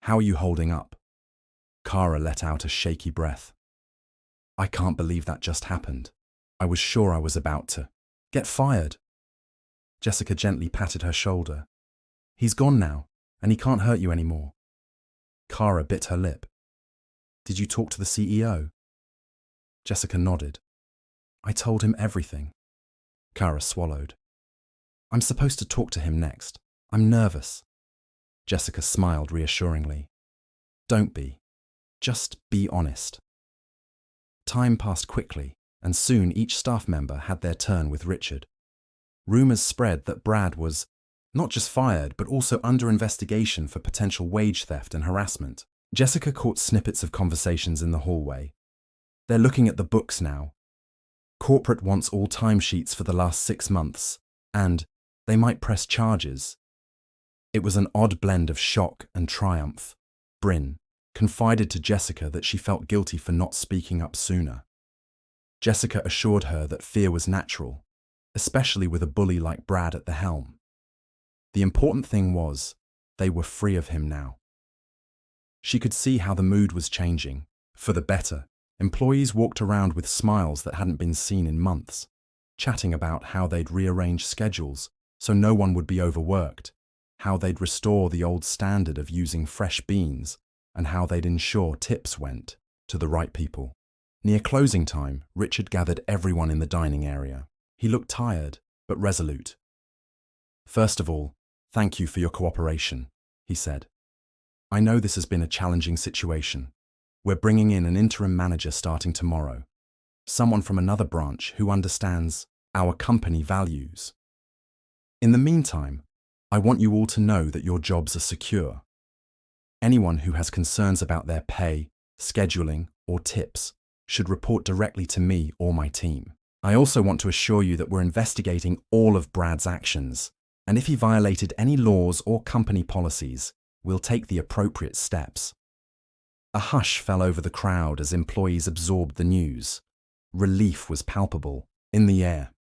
"How are you holding up?" Cara let out a shaky breath. "I can't believe that just happened. I was sure I was about to get fired." Jessica gently patted her shoulder. "He's gone now, and he can't hurt you anymore." Cara bit her lip. "Did you talk to the CEO?" Jessica nodded. "I told him everything." Cara swallowed. "I'm supposed to talk to him next. I'm nervous." Jessica smiled reassuringly. "Don't be. Just be honest." Time passed quickly, and soon each staff member had their turn with Richard. Rumors spread that Brad was not just fired, but also under investigation for potential wage theft and harassment. Jessica caught snippets of conversations in the hallway. They're looking at the books now. Corporate wants all timesheets for the last 6 months, and they might press charges. It was an odd blend of shock and triumph. Bryn confided to Jessica that she felt guilty for not speaking up sooner. Jessica assured her that fear was natural, especially with a bully like Brad at the helm. The important thing was, they were free of him now. She could see how the mood was changing, for the better. Employees walked around with smiles that hadn't been seen in months, chatting about how they'd rearrange schedules so no one would be overworked, how they'd restore the old standard of using fresh beans, and how they'd ensure tips went to the right people. Near closing time, Richard gathered everyone in the dining area. He looked tired, but resolute. "First of all, thank you for your cooperation," he said. "I know this has been a challenging situation. We're bringing in an interim manager starting tomorrow, someone from another branch who understands our company values. In the meantime, I want you all to know that your jobs are secure. Anyone who has concerns about their pay, scheduling, or tips should report directly to me or my team. I also want to assure you that we're investigating all of Brad's actions, and if he violated any laws or company policies, we'll take the appropriate steps." A hush fell over the crowd as employees absorbed the news. Relief was palpable, in the air.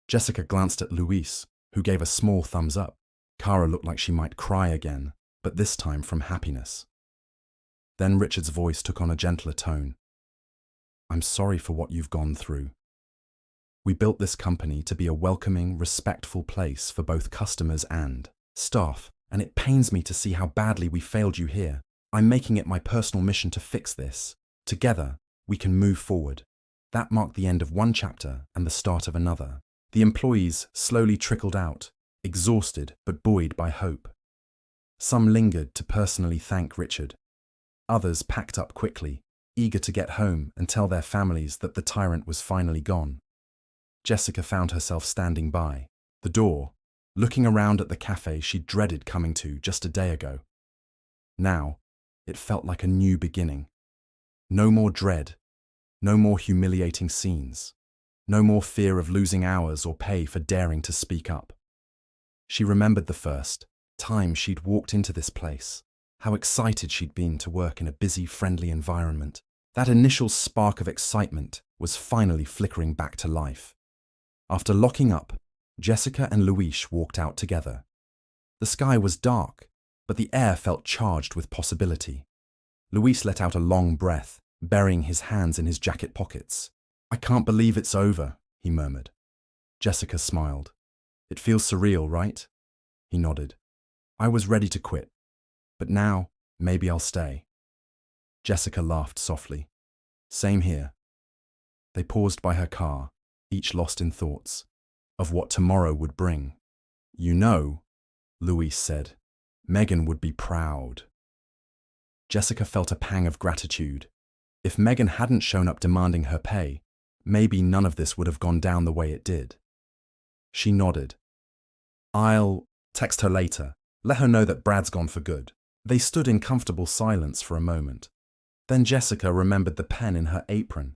Jessica glanced at Luis, who gave a small thumbs up. Kara looked like she might cry again, but this time from happiness. Then Richard's voice took on a gentler tone. "I'm sorry for what you've gone through. We built this company to be a welcoming, respectful place for both customers and staff, and it pains me to see how badly we failed you here. I'm making it my personal mission to fix this. Together, we can move forward." That marked the end of one chapter and the start of another. The employees slowly trickled out, exhausted but buoyed by hope. Some lingered to personally thank Richard. Others packed up quickly, eager to get home and tell their families that the tyrant was finally gone. Jessica found herself standing by the door, looking around at the cafe she'd dreaded coming to just a day ago. Now, it felt like a new beginning. No more dread, no more humiliating scenes, no more fear of losing hours or pay for daring to speak up. She remembered the first time she'd walked into this place, how excited she'd been to work in a busy, friendly environment. That initial spark of excitement was finally flickering back to life. After locking up, Jessica and Luis walked out together. The sky was dark, but the air felt charged with possibility. Luis let out a long breath, burying his hands in his jacket pockets. "I can't believe it's over," he murmured. Jessica smiled. "It feels surreal, right?" He nodded. "I was ready to quit, but now maybe I'll stay." Jessica laughed softly. "Same here." They paused by her car, each lost in thoughts of what tomorrow would bring. "You know," Luis said, "Megan would be proud." Jessica felt a pang of gratitude. If Megan hadn't shown up demanding her pay, maybe none of this would have gone down the way it did. She nodded. "I'll text her later. Let her know that Brad's gone for good." They stood in comfortable silence for a moment. Then Jessica remembered the pen in her apron.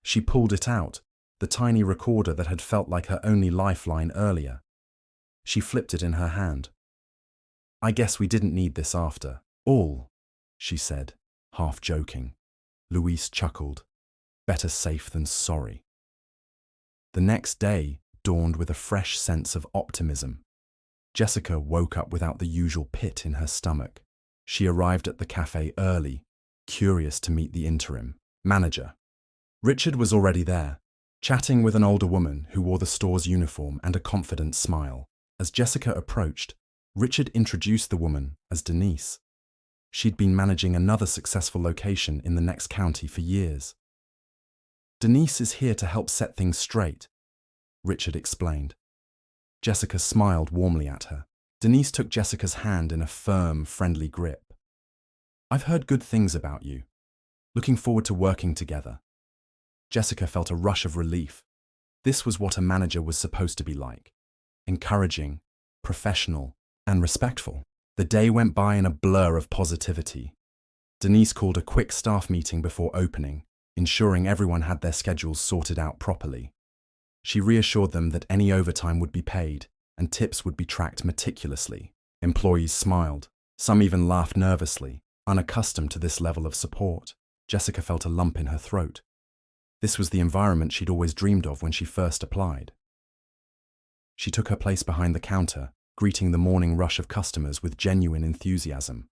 She pulled it out, the tiny recorder that had felt like her only lifeline earlier. She flipped it in her hand. "I guess we didn't need this after all," she said, half joking. Luis chuckled. "Better safe than sorry." The next day dawned with a fresh sense of optimism. Jessica woke up without the usual pit in her stomach. She arrived at the cafe early, curious to meet the interim manager. Richard was already there, chatting with an older woman who wore the store's uniform and a confident smile. As Jessica approached, Richard introduced the woman as Denise. She'd been managing another successful location in the next county for years. "Denise is here to help set things straight," Richard explained. Jessica smiled warmly at her. Denise took Jessica's hand in a firm, friendly grip. "I've heard good things about you. Looking forward to working together." Jessica felt a rush of relief. This was what a manager was supposed to be like. Encouraging, professional, and respectful. The day went by in a blur of positivity. Denise called a quick staff meeting before opening, ensuring everyone had their schedules sorted out properly. She reassured them that any overtime would be paid and tips would be tracked meticulously. Employees smiled. Some even laughed nervously, unaccustomed to this level of support. Jessica felt a lump in her throat. This was the environment she'd always dreamed of when she first applied. She took her place behind the counter, greeting the morning rush of customers with genuine enthusiasm.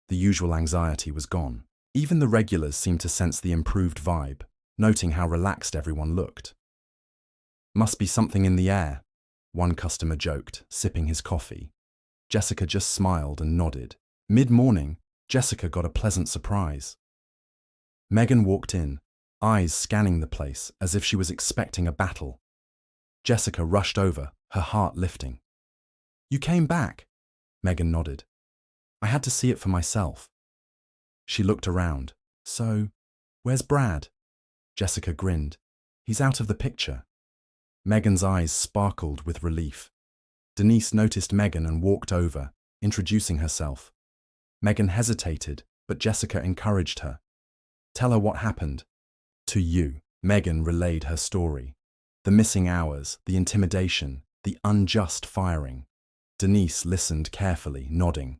The usual anxiety was gone. Even the regulars seemed to sense the improved vibe, noting how relaxed everyone looked. "Must be something in the air," one customer joked, sipping his coffee. Jessica just smiled and nodded. Mid-morning, Jessica got a pleasant surprise. Megan walked in, eyes scanning the place as if she was expecting a battle. Jessica rushed over, her heart lifting. "You came back?" Megan nodded. "I had to see it for myself." She looked around. "So, where's Brad?" Jessica grinned. "He's out of the picture." Megan's eyes sparkled with relief. Denise noticed Megan and walked over, introducing herself. Megan hesitated, but Jessica encouraged her. "Tell her what happened." "To you." Megan relayed her story. The missing hours, the intimidation, the unjust firing. Denise listened carefully, nodding.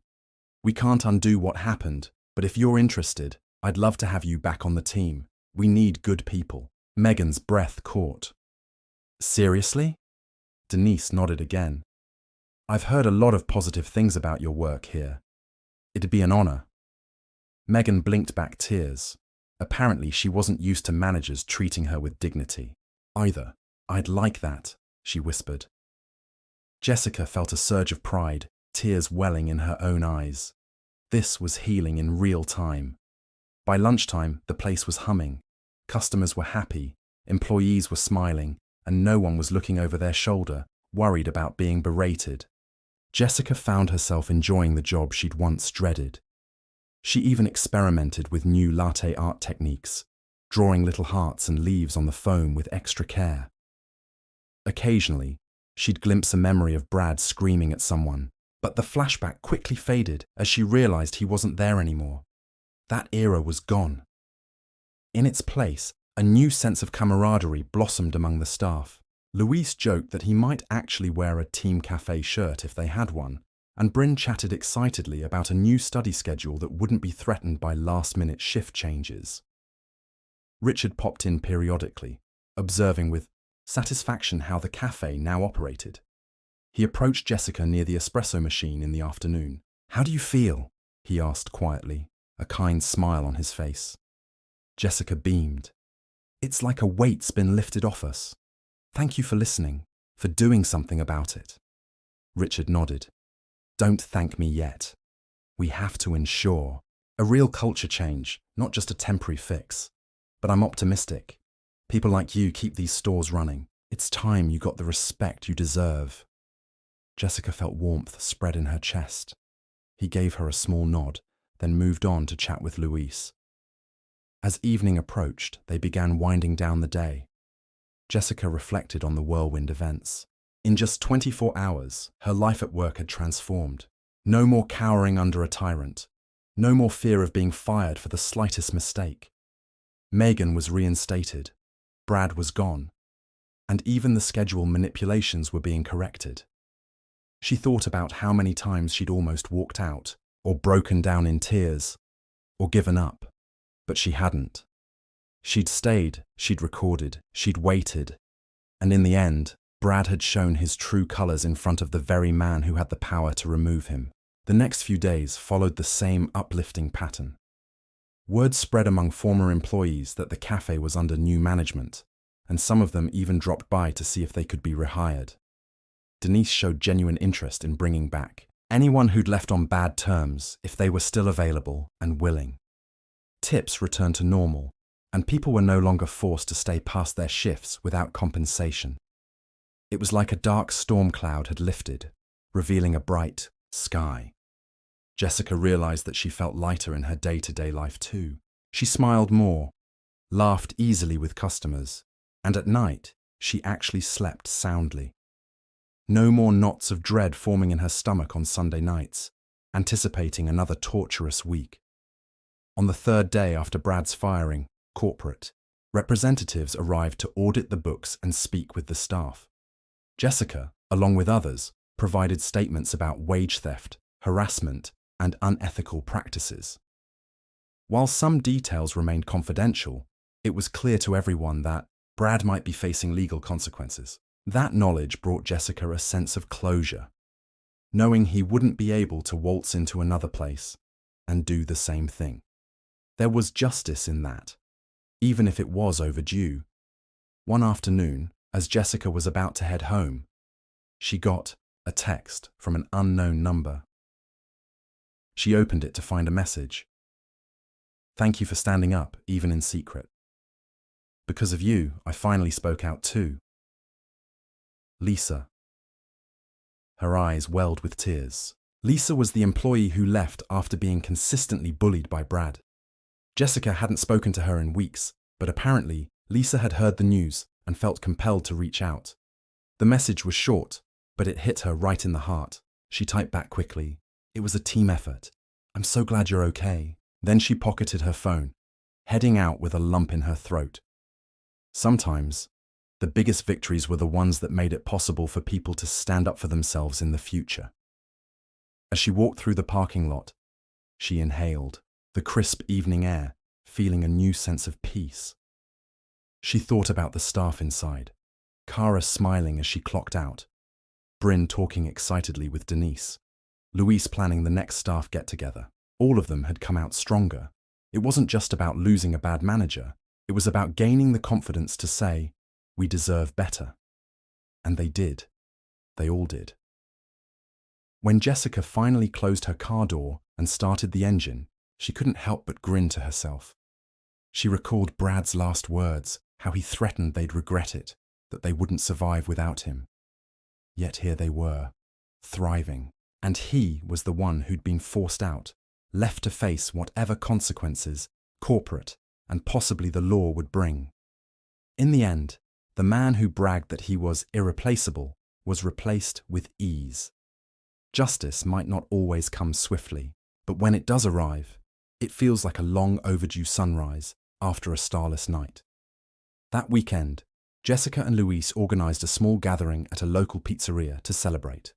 "We can't undo what happened, but if you're interested, I'd love to have you back on the team. We need good people." Megan's breath caught. "Seriously?" Denise nodded again. "I've heard a lot of positive things about your work here. It'd be an honor." Megan blinked back tears. Apparently, she wasn't used to managers treating her with dignity. "Either. I'd like that," she whispered. Jessica felt a surge of pride, tears welling in her own eyes. This was healing in real time. By lunchtime, the place was humming. Customers were happy, employees were smiling, and no one was looking over their shoulder, worried about being berated. Jessica found herself enjoying the job she'd once dreaded. She even experimented with new latte art techniques, drawing little hearts and leaves on the foam with extra care. Occasionally, she'd glimpse a memory of Brad screaming at someone, but the flashback quickly faded as she realized he wasn't there anymore. That era was gone. In its place, a new sense of camaraderie blossomed among the staff. Luis joked that he might actually wear a Team Cafe shirt if they had one, and Bryn chatted excitedly about a new study schedule that wouldn't be threatened by last-minute shift changes. Richard popped in periodically, observing with satisfaction how the cafe now operated. He approached Jessica near the espresso machine in the afternoon. "How do you feel?" he asked quietly, a kind smile on his face. Jessica beamed. "It's like a weight's been lifted off us. Thank you for listening, for doing something about it." Richard nodded. "Don't thank me yet. We have to ensure a real culture change, not just a temporary fix. But I'm optimistic. People like you keep these stores running. It's time you got the respect you deserve." Jessica felt warmth spread in her chest. He gave her a small nod, then moved on to chat with Luis. As evening approached, they began winding down the day. Jessica reflected on the whirlwind events. In just 24 hours, her life at work had transformed. No more cowering under a tyrant. No more fear of being fired for the slightest mistake. Megan was reinstated. Brad was gone. And even the schedule manipulations were being corrected. She thought about how many times she'd almost walked out, or broken down in tears, or given up. But she hadn't. She'd stayed, she'd recorded, she'd waited. And in the end, Brad had shown his true colors in front of the very man who had the power to remove him. The next few days followed the same uplifting pattern. Word spread among former employees that the cafe was under new management, and some of them even dropped by to see if they could be rehired. Denise showed genuine interest in bringing back anyone who'd left on bad terms if they were still available and willing. Tips returned to normal, and people were no longer forced to stay past their shifts without compensation. It was like a dark storm cloud had lifted, revealing a bright sky. Jessica realized that she felt lighter in her day-to-day life too. She smiled more, laughed easily with customers, and at night, she actually slept soundly. No more knots of dread forming in her stomach on Sunday nights, anticipating another torturous week. On the third day after Brad's firing, corporate representatives arrived to audit the books and speak with the staff. Jessica, along with others, provided statements about wage theft, harassment, and unethical practices. While some details remained confidential, it was clear to everyone that Brad might be facing legal consequences. That knowledge brought Jessica a sense of closure, knowing he wouldn't be able to waltz into another place and do the same thing. There was justice in that, even if it was overdue. One afternoon, as Jessica was about to head home, she got a text from an unknown number. She opened it to find a message. "Thank you for standing up, even in secret. Because of you, I finally spoke out too. Lisa." Her eyes welled with tears. Lisa was the employee who left after being consistently bullied by Brad. Jessica hadn't spoken to her in weeks, but apparently Lisa had heard the news and felt compelled to reach out. The message was short, but it hit her right in the heart. She typed back quickly, "It was a team effort. I'm so glad you're okay." Then she pocketed her phone, heading out with a lump in her throat. Sometimes, the biggest victories were the ones that made it possible for people to stand up for themselves in the future. As she walked through the parking lot, she inhaled the crisp evening air, feeling a new sense of peace. She thought about the staff inside, Cara smiling as she clocked out, Bryn talking excitedly with Denise, Luis planning the next staff get-together. All of them had come out stronger. It wasn't just about losing a bad manager, it was about gaining the confidence to say, "We deserve better." And they did. They all did. When Jessica finally closed her car door and started the engine, she couldn't help but grin to herself. She recalled Brad's last words, how he threatened they'd regret it, that they wouldn't survive without him. Yet here they were, thriving, and he was the one who'd been forced out, left to face whatever consequences corporate and possibly the law would bring. In the end, the man who bragged that he was irreplaceable was replaced with ease. Justice might not always come swiftly, but when it does arrive, it feels like a long overdue sunrise after a starless night. That weekend, Jessica and Luis organized a small gathering at a local pizzeria to celebrate.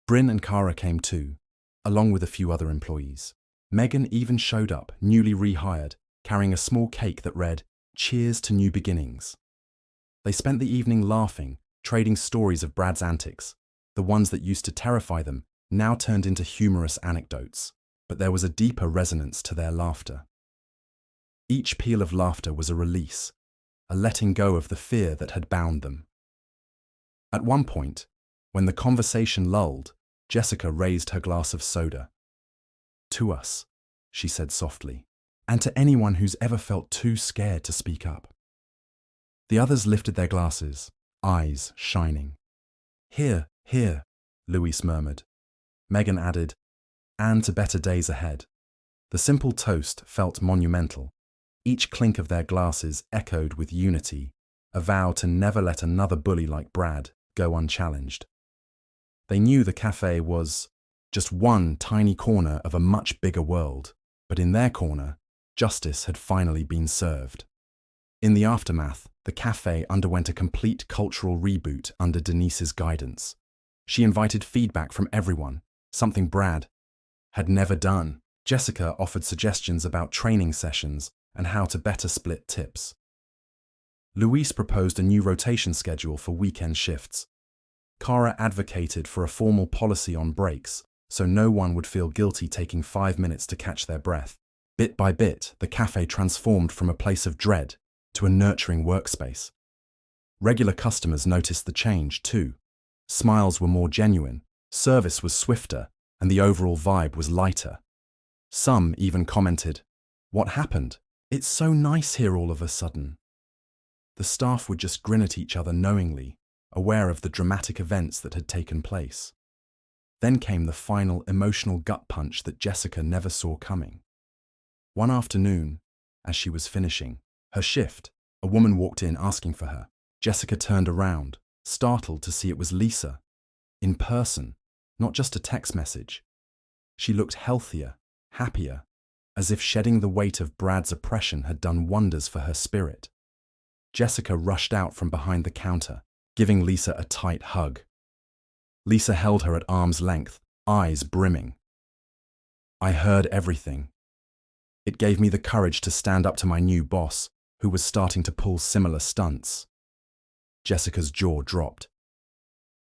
Bryn and Cara came too, along with a few other employees. Megan even showed up, newly rehired, carrying a small cake that read, "Cheers to New Beginnings." They spent the evening laughing, trading stories of Brad's antics. The ones that used to terrify them now turned into humorous anecdotes, but there was a deeper resonance to their laughter. Each peal of laughter was a release, a letting go of the fear that had bound them. At one point, when the conversation lulled, Jessica raised her glass of soda. "To us," she said softly, "and to anyone who's ever felt too scared to speak up." The others lifted their glasses, eyes shining. "Here, here," Luis murmured. Megan added, "And to better days ahead." The simple toast felt monumental. Each clink of their glasses echoed with unity, a vow to never let another bully like Brad go unchallenged. They knew the cafe was just one tiny corner of a much bigger world, but in their corner, justice had finally been served. In the aftermath, the cafe underwent a complete cultural reboot under Denise's guidance. She invited feedback from everyone, something Brad had never done. Jessica offered suggestions about training sessions and how to better split tips. Luis proposed a new rotation schedule for weekend shifts. Cara advocated for a formal policy on breaks, so no one would feel guilty taking 5 minutes to catch their breath. Bit by bit, the cafe transformed from a place of dread to a nurturing workspace. Regular customers noticed the change too. Smiles were more genuine, service was swifter, and the overall vibe was lighter. Some even commented, "What happened? It's so nice here all of a sudden." The staff would just grin at each other knowingly, aware of the dramatic events that had taken place. Then came the final emotional gut punch that Jessica never saw coming. One afternoon, as she was finishing her shift, a woman walked in asking for her. Jessica turned around, startled to see it was Lisa, in person, not just a text message. She looked healthier, happier, as if shedding the weight of Brad's oppression had done wonders for her spirit. Jessica rushed out from behind the counter, giving Lisa a tight hug. Lisa held her at arm's length, eyes brimming. I heard everything. It gave me the courage to stand up to my new boss, who was starting to pull similar stunts. Jessica's jaw dropped.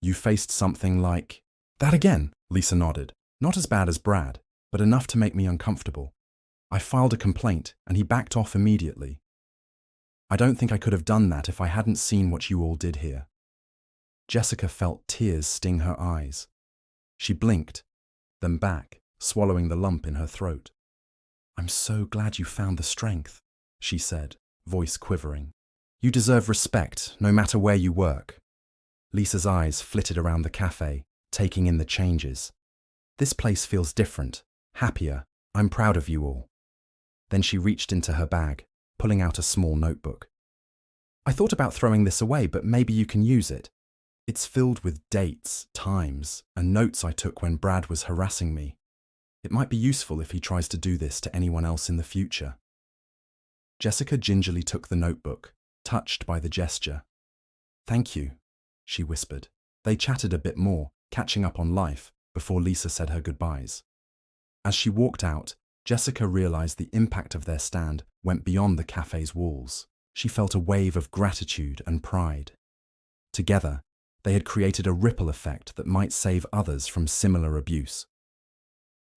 You faced something like that again, Lisa nodded. Not as bad as Brad, but enough to make me uncomfortable. I filed a complaint, and he backed off immediately. I don't think I could have done that if I hadn't seen what you all did here. Jessica felt tears sting her eyes. She blinked, then back, swallowing the lump in her throat. I'm so glad you found the strength, she said, voice quivering. You deserve respect, no matter where you work. Lisa's eyes flitted around the cafe, taking in the changes. This place feels different, happier. I'm proud of you all. Then she reached into her bag, pulling out a small notebook. I thought about throwing this away, but maybe you can use it. It's filled with dates, times, and notes I took when Brad was harassing me. It might be useful if he tries to do this to anyone else in the future. Jessica gingerly took the notebook, touched by the gesture. Thank you, she whispered. They chatted a bit more, catching up on life, before Lisa said her goodbyes. As she walked out, Jessica realized the impact of their stand went beyond the cafe's walls. She felt a wave of gratitude and pride. Together, they had created a ripple effect that might save others from similar abuse.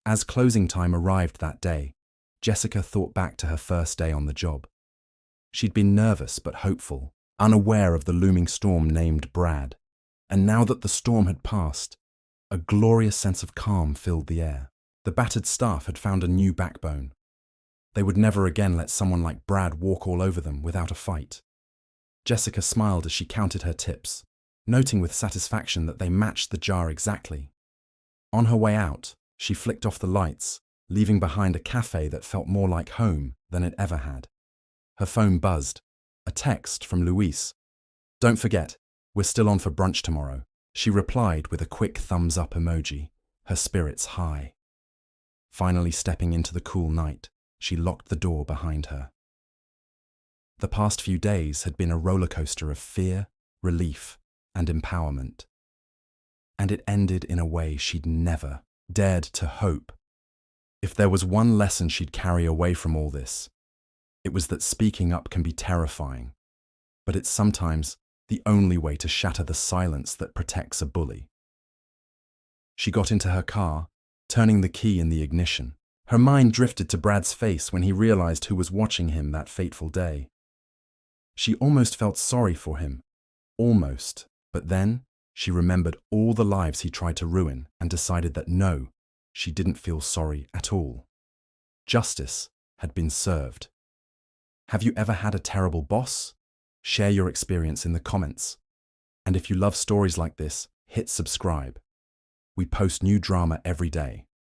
As closing time arrived that day, Jessica thought back to her first day on the job. She'd been nervous but hopeful, unaware of the looming storm named Brad. And now that the storm had passed, a glorious sense of calm filled the air. The battered staff had found a new backbone. They would never again let someone like Brad walk all over them without a fight. Jessica smiled as she counted her tips, noting with satisfaction that they matched the jar exactly. On her way out, she flicked off the lights, leaving behind a cafe that felt more like home than it ever had. Her phone buzzed. A text from Luis. Don't forget, we're still on for brunch tomorrow, she replied with a quick thumbs-up emoji, her spirits high. Finally stepping into the cool night, she locked the door behind her. The past few days had been a roller coaster of fear, relief, and empowerment. And it ended in a way she'd never dared to hope. If there was one lesson she'd carry away from all this, it was that speaking up can be terrifying, but it's sometimes the only way to shatter the silence that protects a bully. She got into her car, turning the key in the ignition. Her mind drifted to Brad's face when he realized who was watching him that fateful day. She almost felt sorry for him. Almost. But then she remembered all the lives he tried to ruin and decided that no, she didn't feel sorry at all. Justice had been served. Have you ever had a terrible boss? Share your experience in the comments. And if you love stories like this, hit subscribe. We post new drama every day.